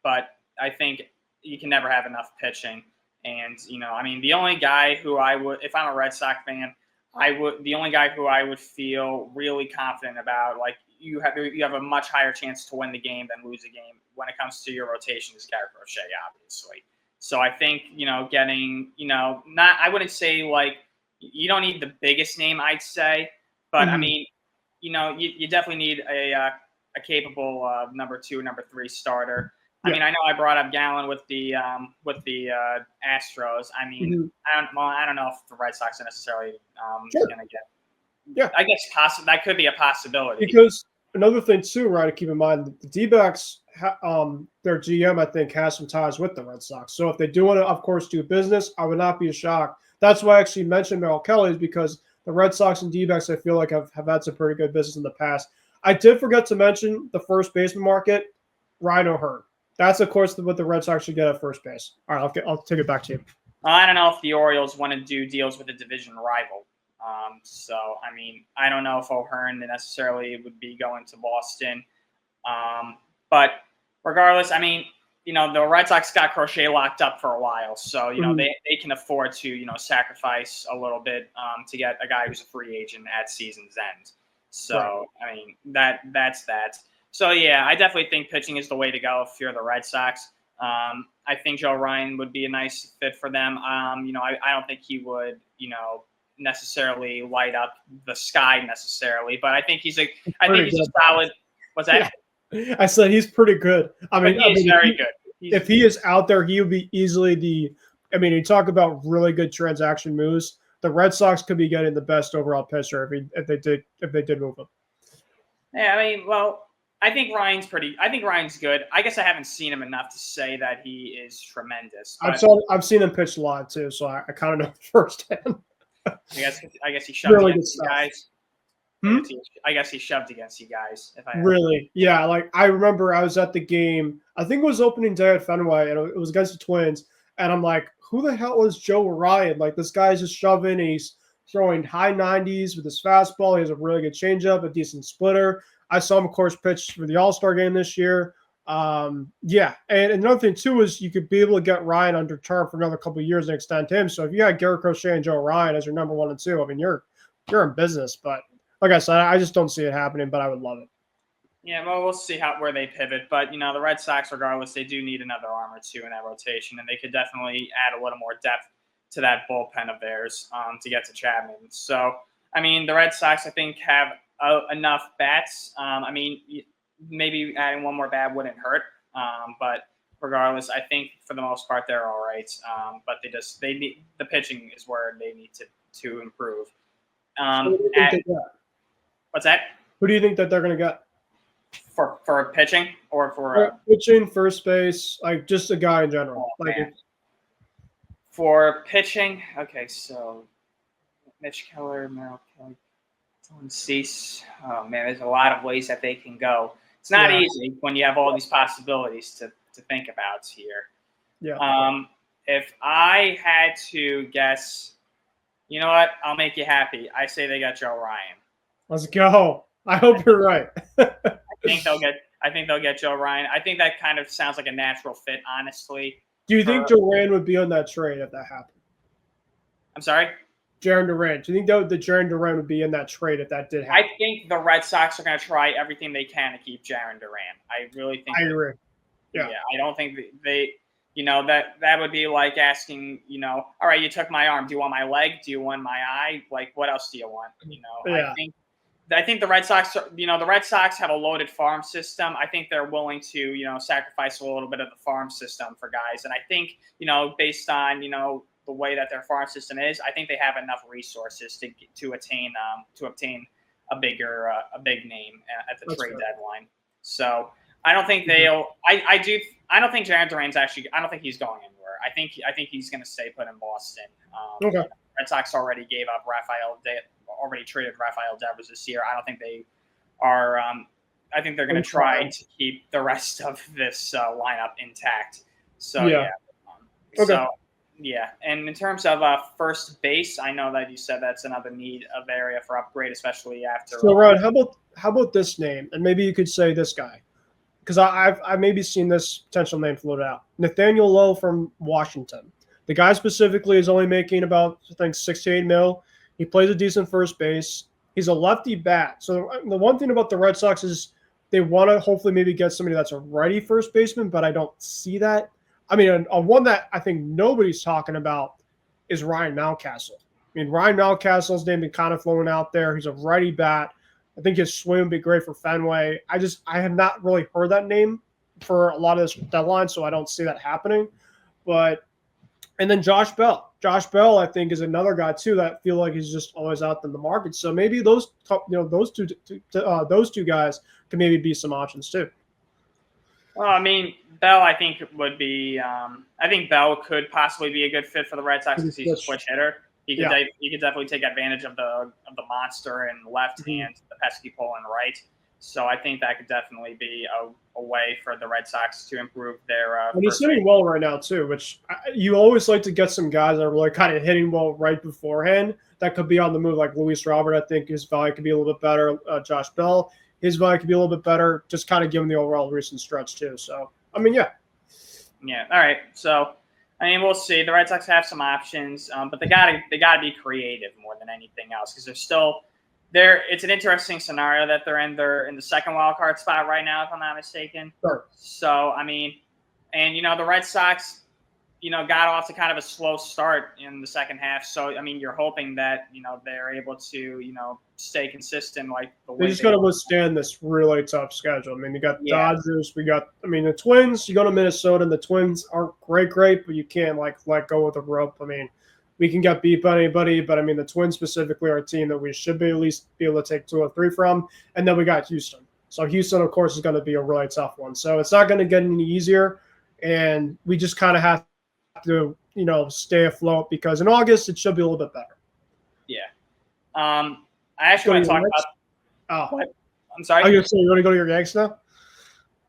but I think you can never have enough pitching. And the only guy who I would, if I'm a Red Sox fan, the only guy who I would feel really confident about, like you have a much higher chance to win the game than lose a game when it comes to your rotation is Garrett Crochet, obviously. So I think, getting, I wouldn't say like you don't need the biggest name, I'd say, but you definitely need a capable number 2, number 3 starter. I mean, I know I brought up Gallen with the Astros. I mean, I don't know if the Red Sox are necessarily going to get. Yeah, I guess that could be a possibility. Because another thing too, right, to keep in mind, the D-backs, their GM, I think, has some ties with the Red Sox. So if they do want to, of course, do business, I would not be shocked. That's why I actually mentioned Merrill Kelly, is because the Red Sox and D-backs, I feel like, have had some pretty good business in the past. I did forget to mention the first baseman market, Ryan O'Hearn. That's, of course, what the Red Sox should get at first base. All right, I'll take it back to you. I don't know if the Orioles want to do deals with a division rival. I don't know if O'Hearn necessarily would be going to Boston. But regardless, the Red Sox got Crochet locked up for a while. So, they can afford to, sacrifice a little bit to get a guy who's a free agent at season's end. So, right. That's that. So, yeah, I definitely think pitching is the way to go if you're the Red Sox. I think Joe Ryan would be a nice fit for them. I don't think he would, necessarily light up the sky necessarily, but I think he's a solid. What's that? Yeah. I said he's pretty good. He's very good. If he is out there, he would be easily you talk about really good transaction moves. The Red Sox could be getting the best overall pitcher if they did move him. Yeah, I think Ryan's good. I guess I haven't seen him enough to say that he is tremendous. I've seen him pitch a lot too, so I kind of know firsthand. I guess he shoved really against you guys. I guess he shoved against you guys. Really? Yeah. Like I remember I was at the game. I think it was opening day at Fenway, and it was against the Twins. And I'm like, who the hell is Joe Ryan? Like this guy's just shoving. And he's throwing high 90s with his fastball. He has a really good changeup, a decent splitter. I saw him, of course, pitch for the All-Star game this year. Yeah. And another thing, too, is you could be able to get Ryan under term for another couple of years and extend him. So if you got Garrett Crochet and Joe Ryan as your number 1 and 2, you're in business. But like I said, I just don't see it happening, but I would love it. Yeah, well, we'll see where they pivot. But, the Red Sox, regardless, they do need another arm or two in that rotation, and they could definitely add a little more depth to that bullpen of theirs to get to Chapman. So, the Red Sox, I think, have enough bats. Maybe adding one more bat wouldn't hurt. But regardless, I think for the most part they're all right. But they need the pitching is where they need to improve. What's that? Who do you think that they're going to get for pitching or for pitching, first base, like just a guy in general? For pitching, okay, so Mitch Keller, Merrill Kelly, Dylan Cease. Oh man, there's a lot of ways that they can go. It's not easy when you have all these possibilities to think about here. Yeah. If I had to guess, you know what? I'll make you happy. I say they got Joe Ryan. Let's go. I hope you're right. I think they'll get Joe Ryan. I think that kind of sounds like a natural fit, honestly. Do you think Joe Ryan would be on that trade if that happened? I'm sorry? Jarren Duran. Do you think that the Jarren Duran would be in that trade if that did happen? I think the Red Sox are going to try everything they can to keep Jarren Duran. I really think. I agree. Yeah. I don't think they that would be like asking, all right, you took my arm. Do you want my leg? Do you want my eye? Like, what else do you want? Yeah. I think the Red Sox, the Red Sox have a loaded farm system. I think they're willing to, sacrifice a little bit of the farm system for guys. And I think, based on, the way that their farm system is, I think they have enough resources to obtain a big name at the trade deadline. So I don't think they'll. I don't think Jared Duran's actually. I don't think he's going anywhere. I think he's going to stay put in Boston. Okay. Red Sox already gave up already traded Rafael Devers this year. I don't think they are. I think they're going to try to keep the rest of this lineup intact. So yeah. Okay. So yeah, and in terms of first base, I know that you said that's another need of area for upgrade, especially after. So Ryan, how about this name, and maybe you could say this guy, because I've maybe seen this potential name floated out. Nathaniel Lowe from Washington. The guy specifically is only making about, I think, 6 to 8 mil. He plays a decent first base. He's a lefty bat. So the one thing about the Red Sox is they want to hopefully maybe get somebody that's a righty first baseman, but I don't see that. I mean, a one that I think nobody's talking about is Ryan Mountcastle. I mean, Ryan Mountcastle's name been kind of floating out there. He's a righty bat. I think his swing would be great for Fenway. I have not really heard that name for a lot of this deadline, so I don't see that happening. And then Josh Bell. Josh Bell, I think, is another guy too that I feel like he's just always out in the market. So maybe those two guys can maybe be some options too. Well, I mean, Bell, I think would be. I think Bell could possibly be a good fit for the Red Sox because he's a switch hitter. He could definitely take advantage of the monster in left hand, the pesky pole in right. So I think that could definitely be a way for the Red Sox to improve their. And he's hitting well right now too, which you always like to get some guys that are really kind of hitting well right beforehand. That could be on the move, like Luis Robert. I think his value could be a little bit better. Josh Bell, his value could be a little bit better. Just kind of given the overall recent stretch too. So I mean, yeah. Yeah. All right. So I mean, we'll see. The Red Sox have some options, but they gotta be creative more than anything else because they're still. It's an interesting scenario that they're in. They're in the second wild card spot right now, if I'm not mistaken. Sure. So, I mean, and, the Red Sox, got off to kind of a slow start in the second half. So, I mean, you're hoping that, they're able to, stay consistent like the way they just got to withstand this really tough schedule. I mean, you got the Dodgers. The Twins. You go to Minnesota, and the Twins aren't great, but you can't, let go with a rope. I mean, we can get beat by anybody, but I mean, the Twins specifically are a team that we should at least be able to take 2 or 3 from. And then we got Houston. So Houston, of course, is going to be a really tough one. So it's not going to get any easier. And we just kind of have to, stay afloat because in August, it should be a little bit better. Yeah. I actually want to talk about. Oh, I'm sorry. You want to go to your Yanks now?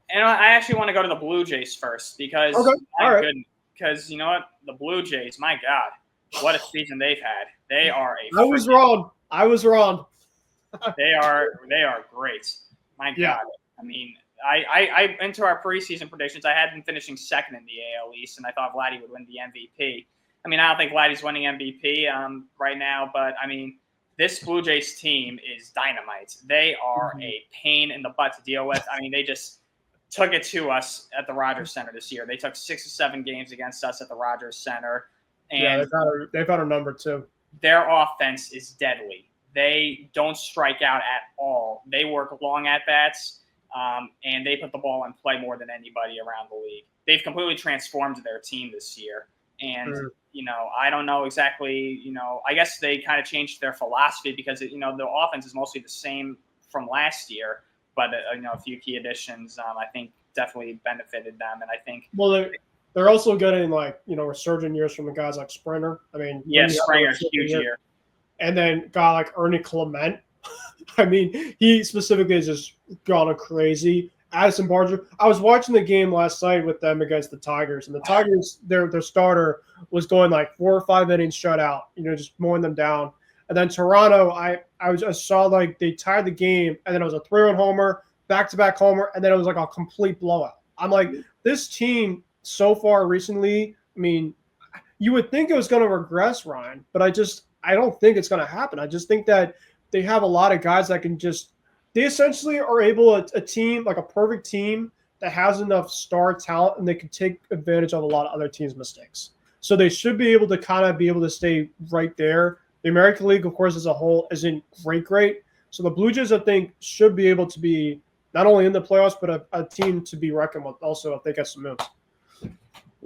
And I actually want to go to the Blue Jays first because, because you know what? The Blue Jays, my God. What a season they've had. They are I was wrong. They are great. My God. I mean, I into our preseason predictions, I had them finishing second in the AL East, and I thought Vladdy would win the MVP. I mean, I don't think Vladdy's winning MVP right now, but I mean, this Blue Jays team is dynamite. They are a pain in the butt to deal with. I mean, they just took it to us at the Rogers Center this year. They took 6 or 7 games against us at the Rogers Center. And they've got a number 2. Their offense is deadly. They don't strike out at all. They work long at bats, and they put the ball in play more than anybody around the league. They've completely transformed their team this year. And, I don't know exactly, I guess they kind of changed their philosophy because, the offense is mostly the same from last year. But, a few key additions, I think, definitely benefited them. And I think they're also getting resurgent years from the guys like Springer. I mean, Springer's huge year. And then a guy like Ernie Clement. I mean, he specifically has just gone crazy. Addison Barger. I was watching the game last night with them against the Tigers, and the Tigers, their starter was going 4 or 5 innings shutout, just mowing them down. And then Toronto, I saw they tied the game, and then it was a 3-run homer, back-to-back homer, and then it was a complete blowout. I'm like, this team so far recently, I mean, you would think it was going to regress, Ryan, but I don't think it's going to happen. I just think that they have a lot of guys that can they essentially are able, a team, a perfect team that has enough star talent, and they can take advantage of a lot of other teams' mistakes. So they should be able to kind of be able to stay right there. The American League, of course, as a whole isn't great. So the Blue Jays, I think, should be able to be not only in the playoffs, but a team to be reckoned with also if they get some moves.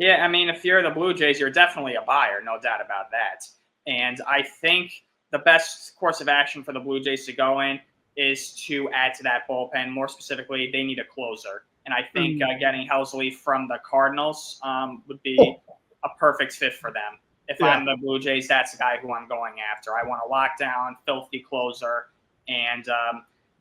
Yeah, I mean, if you're the Blue Jays, you're definitely a buyer, no doubt about that. And I think the best course of action for the Blue Jays to go in is to add to that bullpen. More specifically, they need a closer. And I think getting Helsley from the Cardinals would be a perfect fit for them. If I'm the Blue Jays, that's the guy who I'm going after. I want a lockdown, filthy closer, and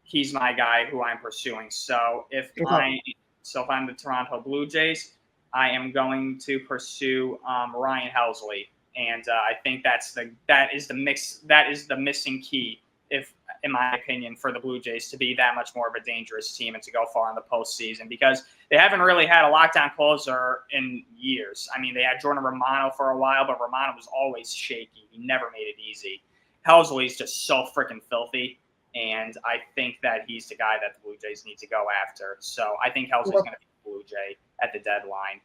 he's my guy who I'm pursuing. So if I'm the Toronto Blue Jays, I am going to pursue Ryan Helsley, and I think that is the missing key, if in my opinion, for the Blue Jays to be that much more of a dangerous team and to go far in the postseason, because they haven't really had a lockdown closer in years. I mean, they had Jordan Romano for a while, but Romano was always shaky. He never made it easy. Helsley's just so freaking filthy, and I think that he's the guy that the Blue Jays need to go after. So I think Helsley's going to be the Blue Jay at the deadline.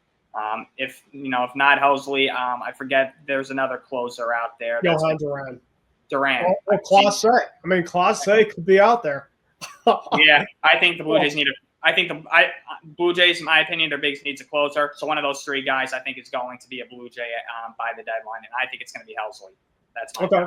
If not Helsley, I forget. There's another closer out there. Johan Duran. Duran. Oh, Clase. I mean, Clase could be out there. Yeah, I think the Blue Jays need Blue Jays, in my opinion, their biggest needs a closer. So one of those three guys, I think, is going to be a Blue Jay by the deadline, and I think it's going to be Helsley. That's my guy.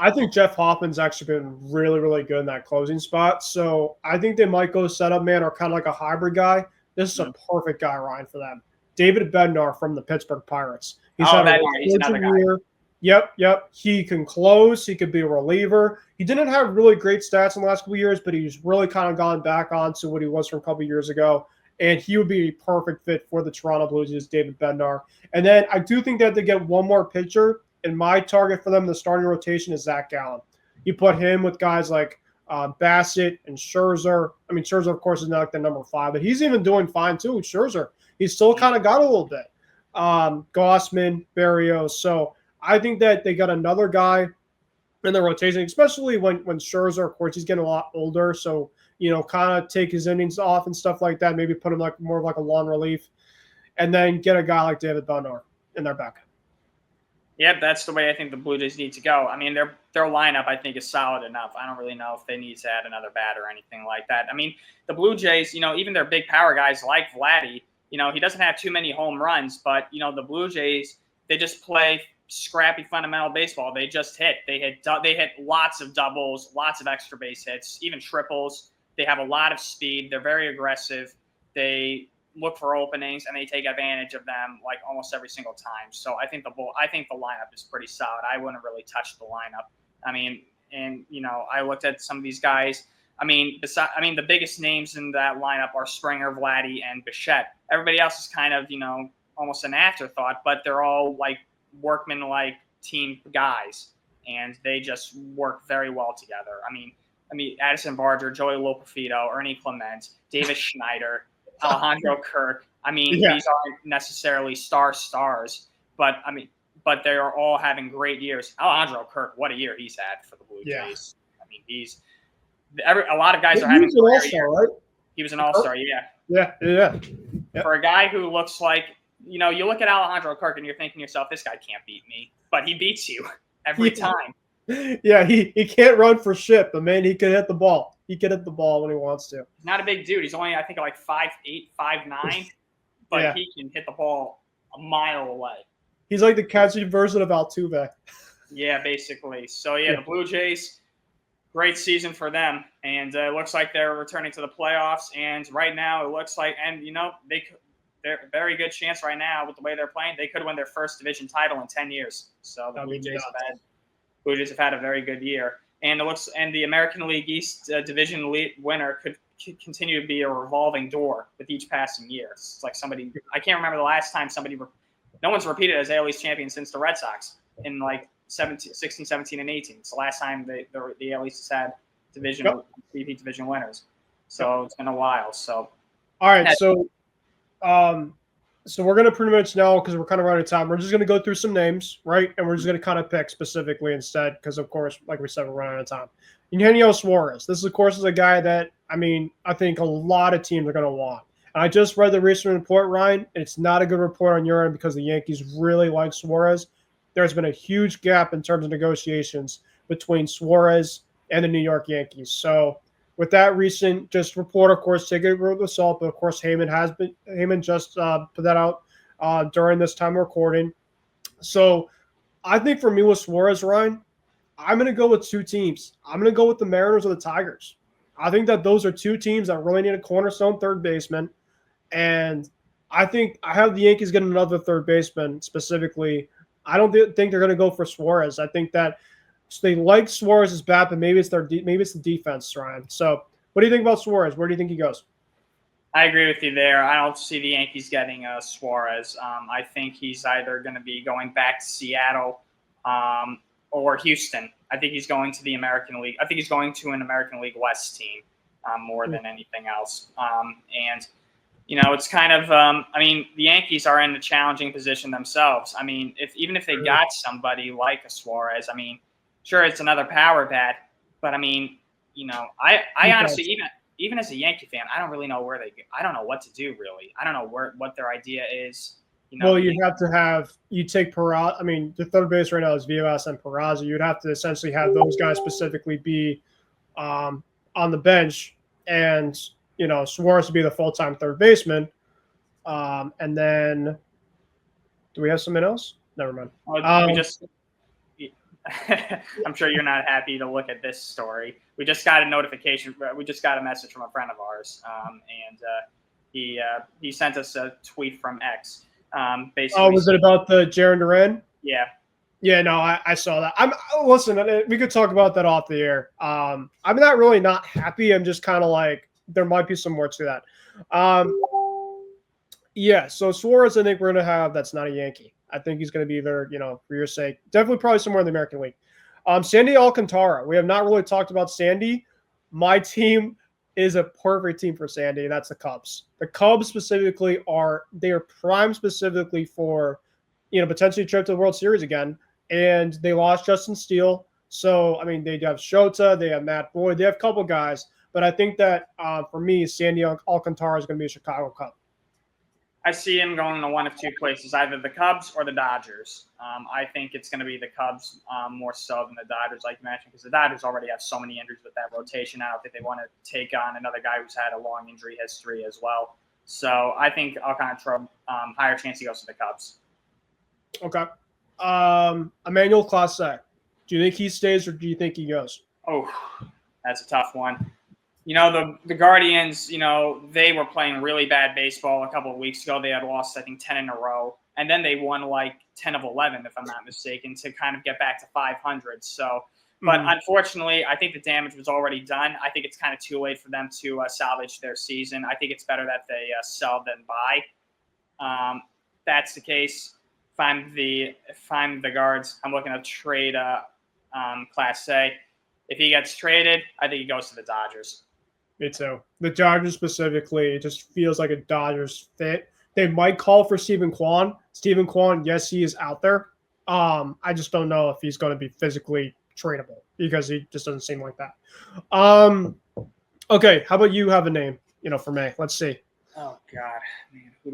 I think Jeff Hoffman's actually been really, really good in that closing spot. So I think they might go setup man or kind of like a hybrid guy. This is a perfect guy, Ryan, for them. David Bednar from the Pittsburgh Pirates. He's another guy. Yep. He can close. He could be a reliever. He didn't have really great stats in the last couple of years, but he's really kind of gone back onto what he was from a couple of years ago. And he would be a perfect fit for the Toronto Blue Jays, David Bednar. And then I do think that they get one more pitcher. And my target for them in the starting rotation is Zach Gallen. You put him with guys like Bassett and Scherzer. I mean, Scherzer, of course, is not like the number 5, but he's even doing fine too. Scherzer, he's still kind of got a little bit. Gossman, Berrios. So I think that they got another guy in the rotation, especially when Scherzer, of course, he's getting a lot older. So, kind of take his innings off and stuff like that. Maybe put him like more of like a long relief, and then get a guy like David Bednar in their back. Yep, that's the way I think the Blue Jays need to go. I mean, their lineup, I think, is solid enough. I don't really know if they need to add another bat or anything like that. I mean, the Blue Jays, even their big power guys like Vladdy, he doesn't have too many home runs, but, the Blue Jays, they just play scrappy fundamental baseball. They just hit. They hit lots of doubles, lots of extra base hits, even triples. They have a lot of speed. They're very aggressive. They look for openings and they take advantage of them like almost every single time. So I think the lineup is pretty solid. I wouldn't really touch the lineup. I mean, and I looked at some of these guys. I mean, the biggest names in that lineup are Springer, Vladdy, and Bichette. Everybody else is kind of almost an afterthought, but they're all like workman-like team guys, and they just work very well together. I mean, Addison Barger, Joey Lopafito, Ernie Clement, Davis Schneider, Alejandro Kirk. I mean, these aren't necessarily stars, but they are all having great years. Alejandro Kirk, what a year he's had for the Blue Jays. I mean, a lot of guys are having great years. Right? He was an all-star, Yeah. For a guy who looks like, you look at Alejandro Kirk and you're thinking to yourself, this guy can't beat me, but he beats you every time. Yeah, he can't run for shit, but man, he can hit the ball. He can hit the ball when he wants to. He's not a big dude. He's only, I think, like 5'8", 5'9", but he can hit the ball a mile away. He's like the catchy version of Altuve. Yeah, basically. So, the Blue Jays, great season for them. And it looks like they're returning to the playoffs. And right now, it looks like, and, they're a very good chance right now with the way they're playing. They could win their first division title in 10 years. So the Blue Jays have had a very good year. And the American League East division winner could continue to be a revolving door with each passing year. It's like I can't remember the last time no one's repeated as AL East champion since the Red Sox in like 16, 17, and 18. It's the last time the AL East has had repeat division winners. So it's been a while. So all right, so we're going to pretty much now, because we're kind of running out of time, we're just going to go through some names, right? And we're just going to kind of pick specifically instead, because, of course, like we said, we're running out of time. Eugenio Suarez. This, of course, is a guy that, I think a lot of teams are going to want. And I just read the recent report, Ryan. It's not a good report on your end because the Yankees really like Suarez. There's been a huge gap in terms of negotiations between Suarez and the New York Yankees. So with that recent report, of course, take it with salt, but of course Heyman just put that out during this time of recording. So I think for me with Suarez, Ryan, I'm going to go with two teams. I'm going to go with the Mariners or the Tigers. I think that those are two teams that really need a cornerstone third baseman. And I think I have the Yankees getting another third baseman specifically. I don't think they're going to go for Suarez. I think that they like Suarez's bat, but maybe it's the defense, Ryan. So what do you think about Suarez? Where do you think he goes? I agree with you there. I don't see the Yankees getting Suarez. I think he's either going to be going back to Seattle or Houston. I think he's going to the American League. I think he's going to an American League West team more than anything else. And it's kind of the Yankees are in a challenging position themselves. I mean, even if they got somebody like a Suarez, I mean, sure, it's another power bat, but I mean, I honestly even as a Yankee fan, I don't really know I don't know what to do really. I don't know what their idea is. Well, you take Peraza. I mean, the third base right now is Vivas and Peraza. You'd have to essentially have those guys specifically be on the bench, and Suarez to be the full-time third baseman. And then, do we have something else? Never mind. I'm sure you're not happy to look at this story. We just got a notification. We just got a message from a friend of ours, and he sent us a tweet from X. Basically, was it about the Jarren Duran? Yeah. Yeah, no, I saw that. Listen, we could talk about that off the air. I'm not happy. I'm just kind of like there might be some more to that. Yeah. So Suarez, I think we're gonna have. That's not a Yankee. I think he's going to be either, for your sake, definitely probably somewhere in the American League. Sandy Alcantara. We have not really talked about Sandy. My team is a perfect team for Sandy, and that's the Cubs. The Cubs specifically are primed specifically for, potentially a trip to the World Series again. And they lost Justin Steele. So, I mean, they have Shota, they have Matt Boyd, they have a couple guys. But I think that for me, Sandy Alcantara is going to be a Chicago Cub. I see him going to one of two places, either the Cubs or the Dodgers. I think it's going to be the Cubs more so than the Dodgers, like you mentioned, because the Dodgers already have so many injuries with that rotation. I don't think they want to take on another guy who's had a long injury history as well. So I think Alcantara, higher chance he goes to the Cubs. Okay. Emmanuel Clase. Do you think he stays or do you think he goes? Oh, that's a tough one. The Guardians, they were playing really bad baseball a couple of weeks ago. They had lost, I think, 10 in a row. And then they won like 10 of 11, if I'm not mistaken, to kind of get back to 500. So, but unfortunately, I think the damage was already done. I think it's kind of too late for them to salvage their season. I think it's better that they sell than buy. That's the case. If I'm the Guards, I'm looking to trade Class A. If he gets traded, I think he goes to the Dodgers. Me too. The Dodgers specifically, it just feels like a Dodgers fit. They might call for Stephen Kwan. Stephen Kwan, yes, he is out there. I just don't know if he's going to be physically tradable because he just doesn't seem like that. Okay, how about you have a name, for me? Let's see. Oh, God. Man, who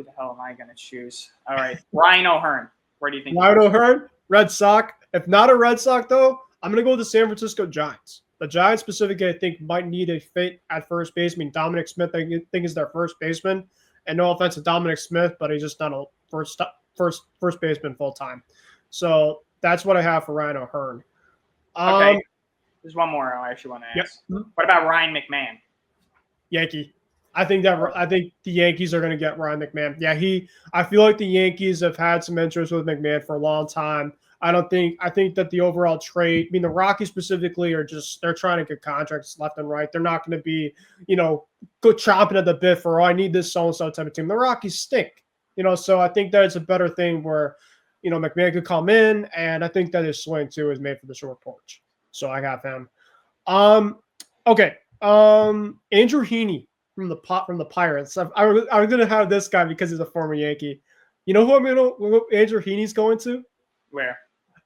the hell am I going to choose? All right, Ryan O'Hearn. Where do you think? Ryan O'Hearn, Red Sox. If not a Red Sox, though, I'm going to go with the San Francisco Giants. The Giants specifically, I think, might need a fit at first base. I mean, Dominic Smith, I think, is their first baseman. And no offense to Dominic Smith, but he's just not a first baseman full time. So that's what I have for Ryan O'Hearn. Okay. There's one more I actually want to ask. Yep. What about Ryan McMahon? Yankee. I think the Yankees are going to get Ryan McMahon. Yeah, I feel like the Yankees have had some interest with McMahon for a long time. I think that the overall trade, the Rockies specifically they're trying to get contracts left and right. They're not going to be, go chomping at the bit for, I need this so-and-so type of team. The Rockies stink, so I think that it's a better thing where, McMahon could come in, and I think that his swing too is made for the short porch. So I got him. Okay. Andrew Heaney from the Pirates. I'm going to have this guy because he's a former Yankee. You know who Andrew Heaney's going to? Where?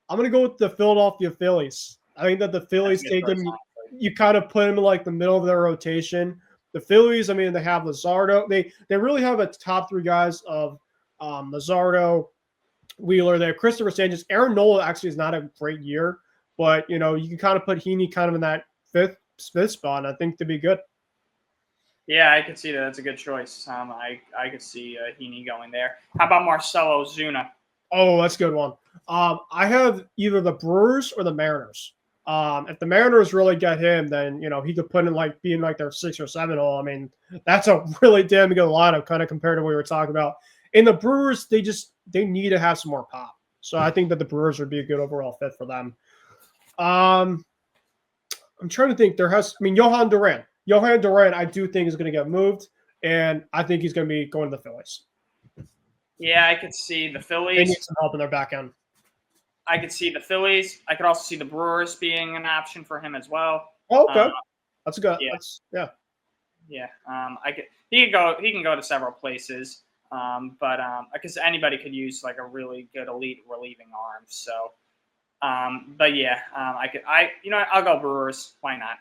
I'm going to go with the Philadelphia Phillies. I think that the Phillies take him. You kind of put him in like the middle of their rotation. The Phillies, they have Luzardo. They really have a top three guys of Luzardo, Wheeler. They have Christopher Sanchez. Aaron Nola actually is not a great year, but you can kind of put Heaney kind of in that fifth spot. And I think to be good. Yeah, I could see that. That's a good choice. I could see Heaney going there. How about Marcelo Zuna? Oh, that's a good one. I have either the Brewers or the Mariners. If the Mariners really get him, then he could put in like being like their 6 or 7 hole. I mean, that's a really damn good lineup, kind of compared to what we were talking about. In the Brewers, they need to have some more pop. So I think that the Brewers would be a good overall fit for them. I'm trying to think. Johan Duran. Johan Duran, I do think is going to get moved, and I think he's going to be going to the Phillies. Yeah, I could see the They Phillies. need some help in their back end. I could see the Phillies. I could also see the Brewers being an option for him as well. Oh, okay, that's a good. Yeah. Yeah. Yeah. He can go to several places. But because anybody could use like a really good elite relieving arm. So, but yeah, I'll go Brewers. Why not?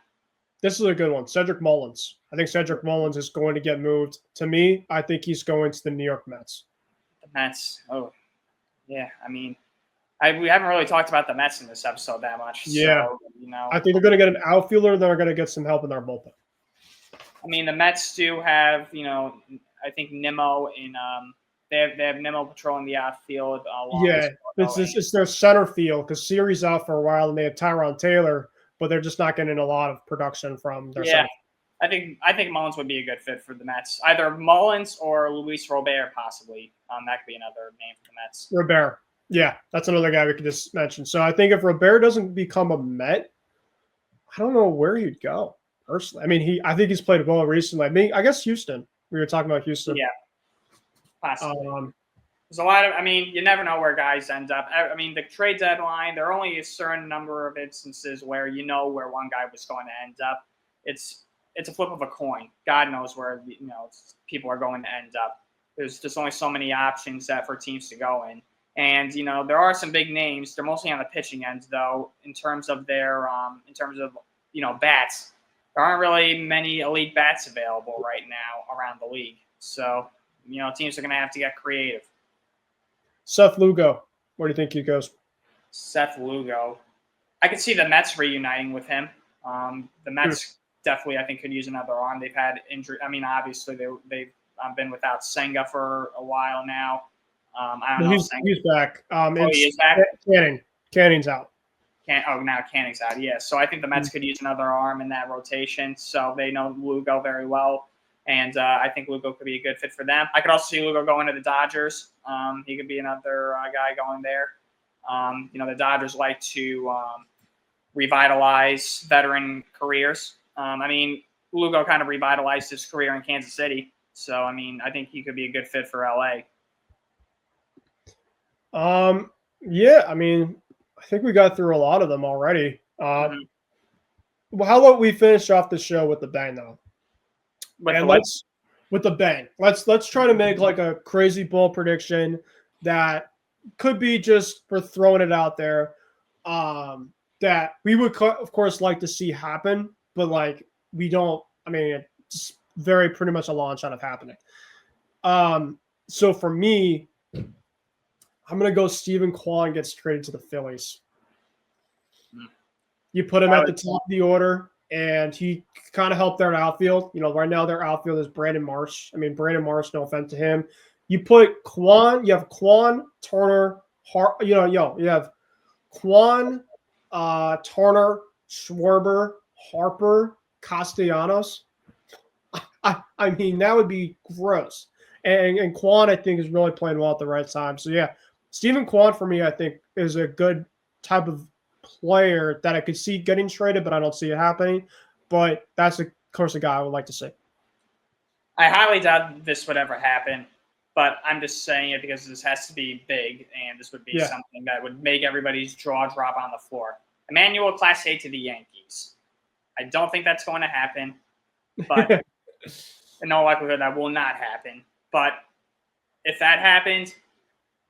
This is a good one. Cedric Mullins. I think Cedric Mullins is going to get moved. To me, I think he's going to the New York Mets. The Mets. Oh, yeah. I mean, we haven't really talked about the Mets in this episode that much. Yeah. So, I think they're going to get an outfielder. They're going to get some help in their bullpen. I mean, the Mets do have, I think Nimmo in they have Nimmo patrolling the outfield. It's their center field because Siri's out for a while and they have Tyrone Taylor, but they're just not getting a lot of production from their center. I think Mullins would be a good fit for the Mets. Either Mullins or Luis Robert, possibly. That could be another name for the Mets. Robert. Yeah, that's another guy we could just mention. So I think if Robert doesn't become a Met, I don't know where he'd go personally. I mean, I think he's played well recently. I guess Houston. We were talking about Houston. Yeah, possibly. There's a lot of. I mean, you never know where guys end up. I mean, the trade deadline. There are only a certain number of instances where where one guy was going to end up. It's a flip of a coin. God knows where people are going to end up. There's just only so many options for teams to go in. And there are some big names. They're mostly on the pitching end, though, in terms of bats. There aren't really many elite bats available right now around the league. So teams are going to have to get creative. Seth Lugo, where do you think he goes? Seth Lugo, I could see the Mets reuniting with him. The Mets definitely, I think, could use another arm. They've had injury. I mean, obviously they've been without Senga for a while now. I don't know. He's back. He is back. Canning's out. Now Canning's out. Yeah. So I think the Mets could use another arm in that rotation. So they know Lugo very well, and I think Lugo could be a good fit for them. I could also see Lugo going to the Dodgers. He could be another guy going there. The Dodgers like to revitalize veteran careers. I mean, Lugo kind of revitalized his career in Kansas City. So, I mean, I think he could be a good fit for LA. Yeah, I mean, I think we got through a lot of them already. Well, how about we finish off the show with the bang, though? With the bang. Let's try to make like a crazy bold prediction that could be just for throwing it out there. That we would of course like to see happen, but like we don't. I mean, it's very pretty much a long shot of happening. So for me, I'm going to go Stephen Kwan gets traded to the Phillies. You put him at the top of the order, and he kind of helped their outfield. Right now their outfield is Brandon Marsh. I mean, Brandon Marsh, no offense to him. You put Kwan, you have Kwan, Turner, you have Kwan, Turner, Schwarber, Harper, Castellanos. I mean, that would be gross. And Kwan, I think, is really playing well at the right time. So, yeah, Stephen Kwan, for me, I think, is a good type of player that I could see getting traded, but I don't see it happening. But that's, of course, a guy I would like to see. I highly doubt this would ever happen, but I'm just saying it because this has to be big, and this would be something that would make everybody's jaw drop on the floor. Emmanuel Clase to the Yankees. I don't think that's going to happen, but in all likelihood, that will not happen. But if that happened,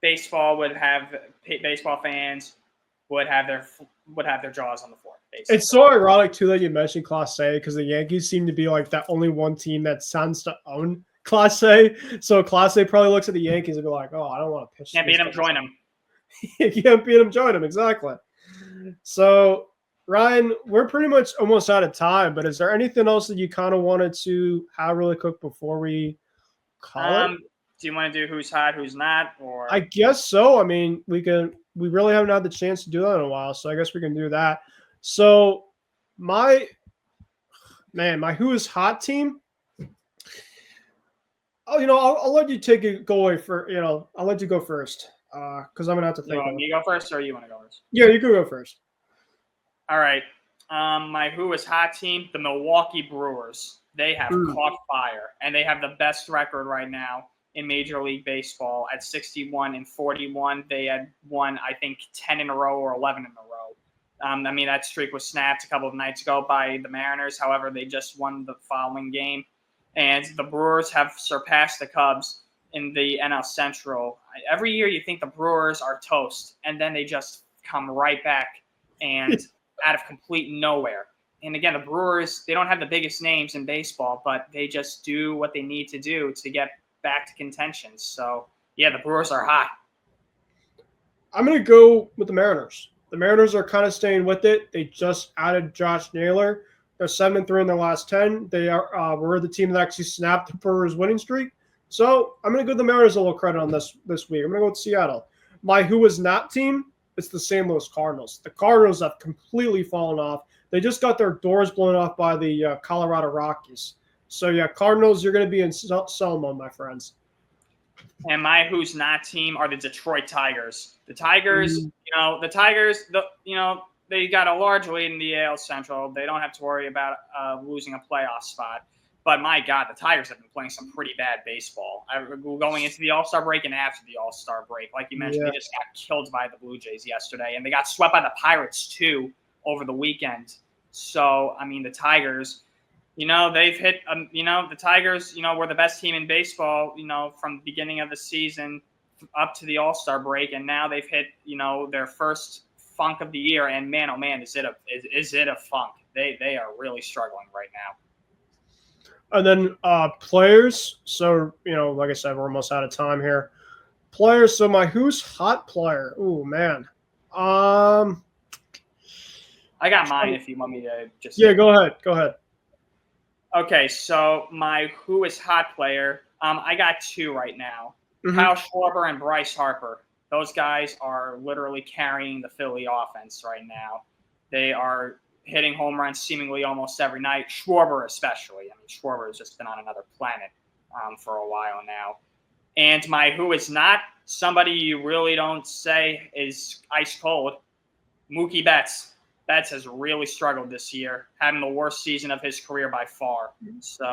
baseball fans would have their jaws on the floor. Basically. It's so ironic too that you mentioned Clase because the Yankees seem to be like that only one team that sounds to own Clase. So Clase probably looks at the Yankees and be like, "Oh, I don't want to pitch." Can't beat him, join him. You can't beat him, join him. Exactly. So Ryan, we're pretty much almost out of time, but is there anything else that you kind of wanted to have really quick before we call it? Do you want to do who's hot, who's not, or I guess so. I mean, we really haven't had the chance to do that in a while, so I guess we can do that. So my who is hot team. Oh, I'll let you go away for, I'll let you go first. Because I'm gonna have to think. You want me to go first, or you want to go first? Yeah, you can go first. All right. My who is hot team, the Milwaukee Brewers. They have caught fire, and they have the best record right now in Major League Baseball at 61-41. They had won, I think, 10 in a row or 11 in a row. I mean, that streak was snapped a couple of nights ago by the Mariners. However, they just won the following game. And the Brewers have surpassed the Cubs in the NL Central. Every year you think the Brewers are toast, and then they just come right back and out of complete nowhere. And again, the Brewers, they don't have the biggest names in baseball, but they just do what they need to do to get back to contention. So, yeah, the Brewers are hot. I'm going to go with the Mariners. The Mariners are kind of staying with it. They just added Josh Naylor. They're 7-3 in their last 10. They were the team that actually snapped the Brewers' winning streak. So I'm going to give the Mariners a little credit on this week. I'm going to go with Seattle. My who is not team, it's the St. Louis Cardinals. The Cardinals have completely fallen off. They just got their doors blown off by the Colorado Rockies. So, yeah, Cardinals, you're going to be in sell mode, my friends. And my who's not team are the Detroit Tigers. The Tigers, they got a large lead in the AL Central. They don't have to worry about losing a playoff spot. But, my God, the Tigers have been playing some pretty bad baseball. Going into the All-Star break and after the All-Star break. Like you mentioned, They just got killed by the Blue Jays yesterday. And they got swept by the Pirates, too, over the weekend. So, I mean, the Tigers, they've hit, the Tigers, were the best team in baseball, from the beginning of the season up to the All-Star break. And now they've hit, their first funk of the year. And, man, oh, man, is it a funk. They are really struggling right now. And then players. So, like I said, we're almost out of time here. Players. So my who's hot player? Oh, man. I got mine if you want me to just. Yeah, go ahead. Okay, so my who is hot player, I got two right now. Mm-hmm. Kyle Schwarber and Bryce Harper. Those guys are literally carrying the Philly offense right now. They are hitting home runs seemingly almost every night. Schwarber especially. I mean, Schwarber has just been on another planet for a while now. And my who is not, somebody you really don't say is ice cold, Mookie Betts. Betts has really struggled this year, having the worst season of his career by far. So,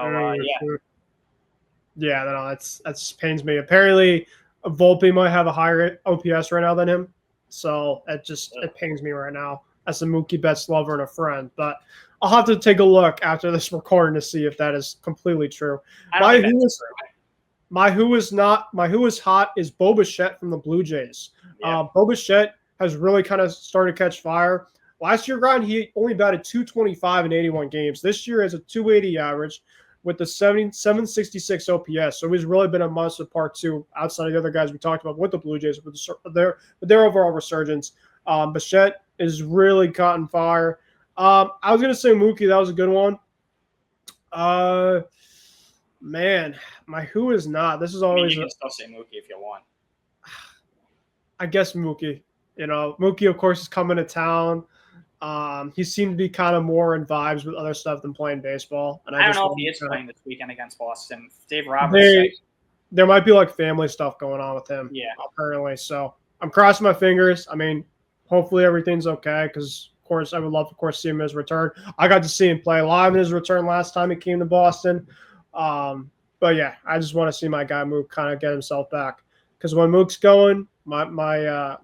yeah, no, that's pains me. Apparently, Volpe might have a higher OPS right now than him, so it pains me right now as a Mookie Betts lover and a friend. But I'll have to take a look after this recording to see if that is completely true. My who is hot is Bo Bichette from the Blue Jays. Yeah. Bo Bichette has really kind of started to catch fire. Last year, Ryan, he only batted .225 in 81 games. This year has a .280 average with the 766 OPS. So he's really been a monster part two outside of the other guys we talked about with the Blue Jays with their overall resurgence. Bichette is really caught on fire. I was going to say Mookie. That was a good one. Man, my who is not. This is always. You can still say Mookie if you want. I guess Mookie. Mookie, of course, is coming to town. He seemed to be kind of more in vibes with other stuff than playing baseball. And I don't know if he is playing this weekend against Boston. Dave Roberts. There might be like family stuff going on with him. Yeah. Apparently. So I'm crossing my fingers. I mean, hopefully everything's okay because, of course, I would love to, see him in his return. I got to see him play live in his return last time he came to Boston. But, yeah, I just want to see my guy Mook kind of get himself back because when Mook's going, my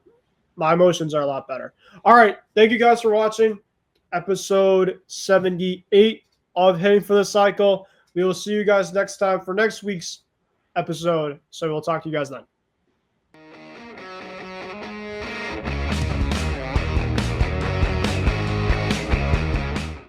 emotions are a lot better. All right. Thank you guys for watching episode 78 of Hitting for the Cycle. We will see you guys next time for next week's episode. So we'll talk to you guys then.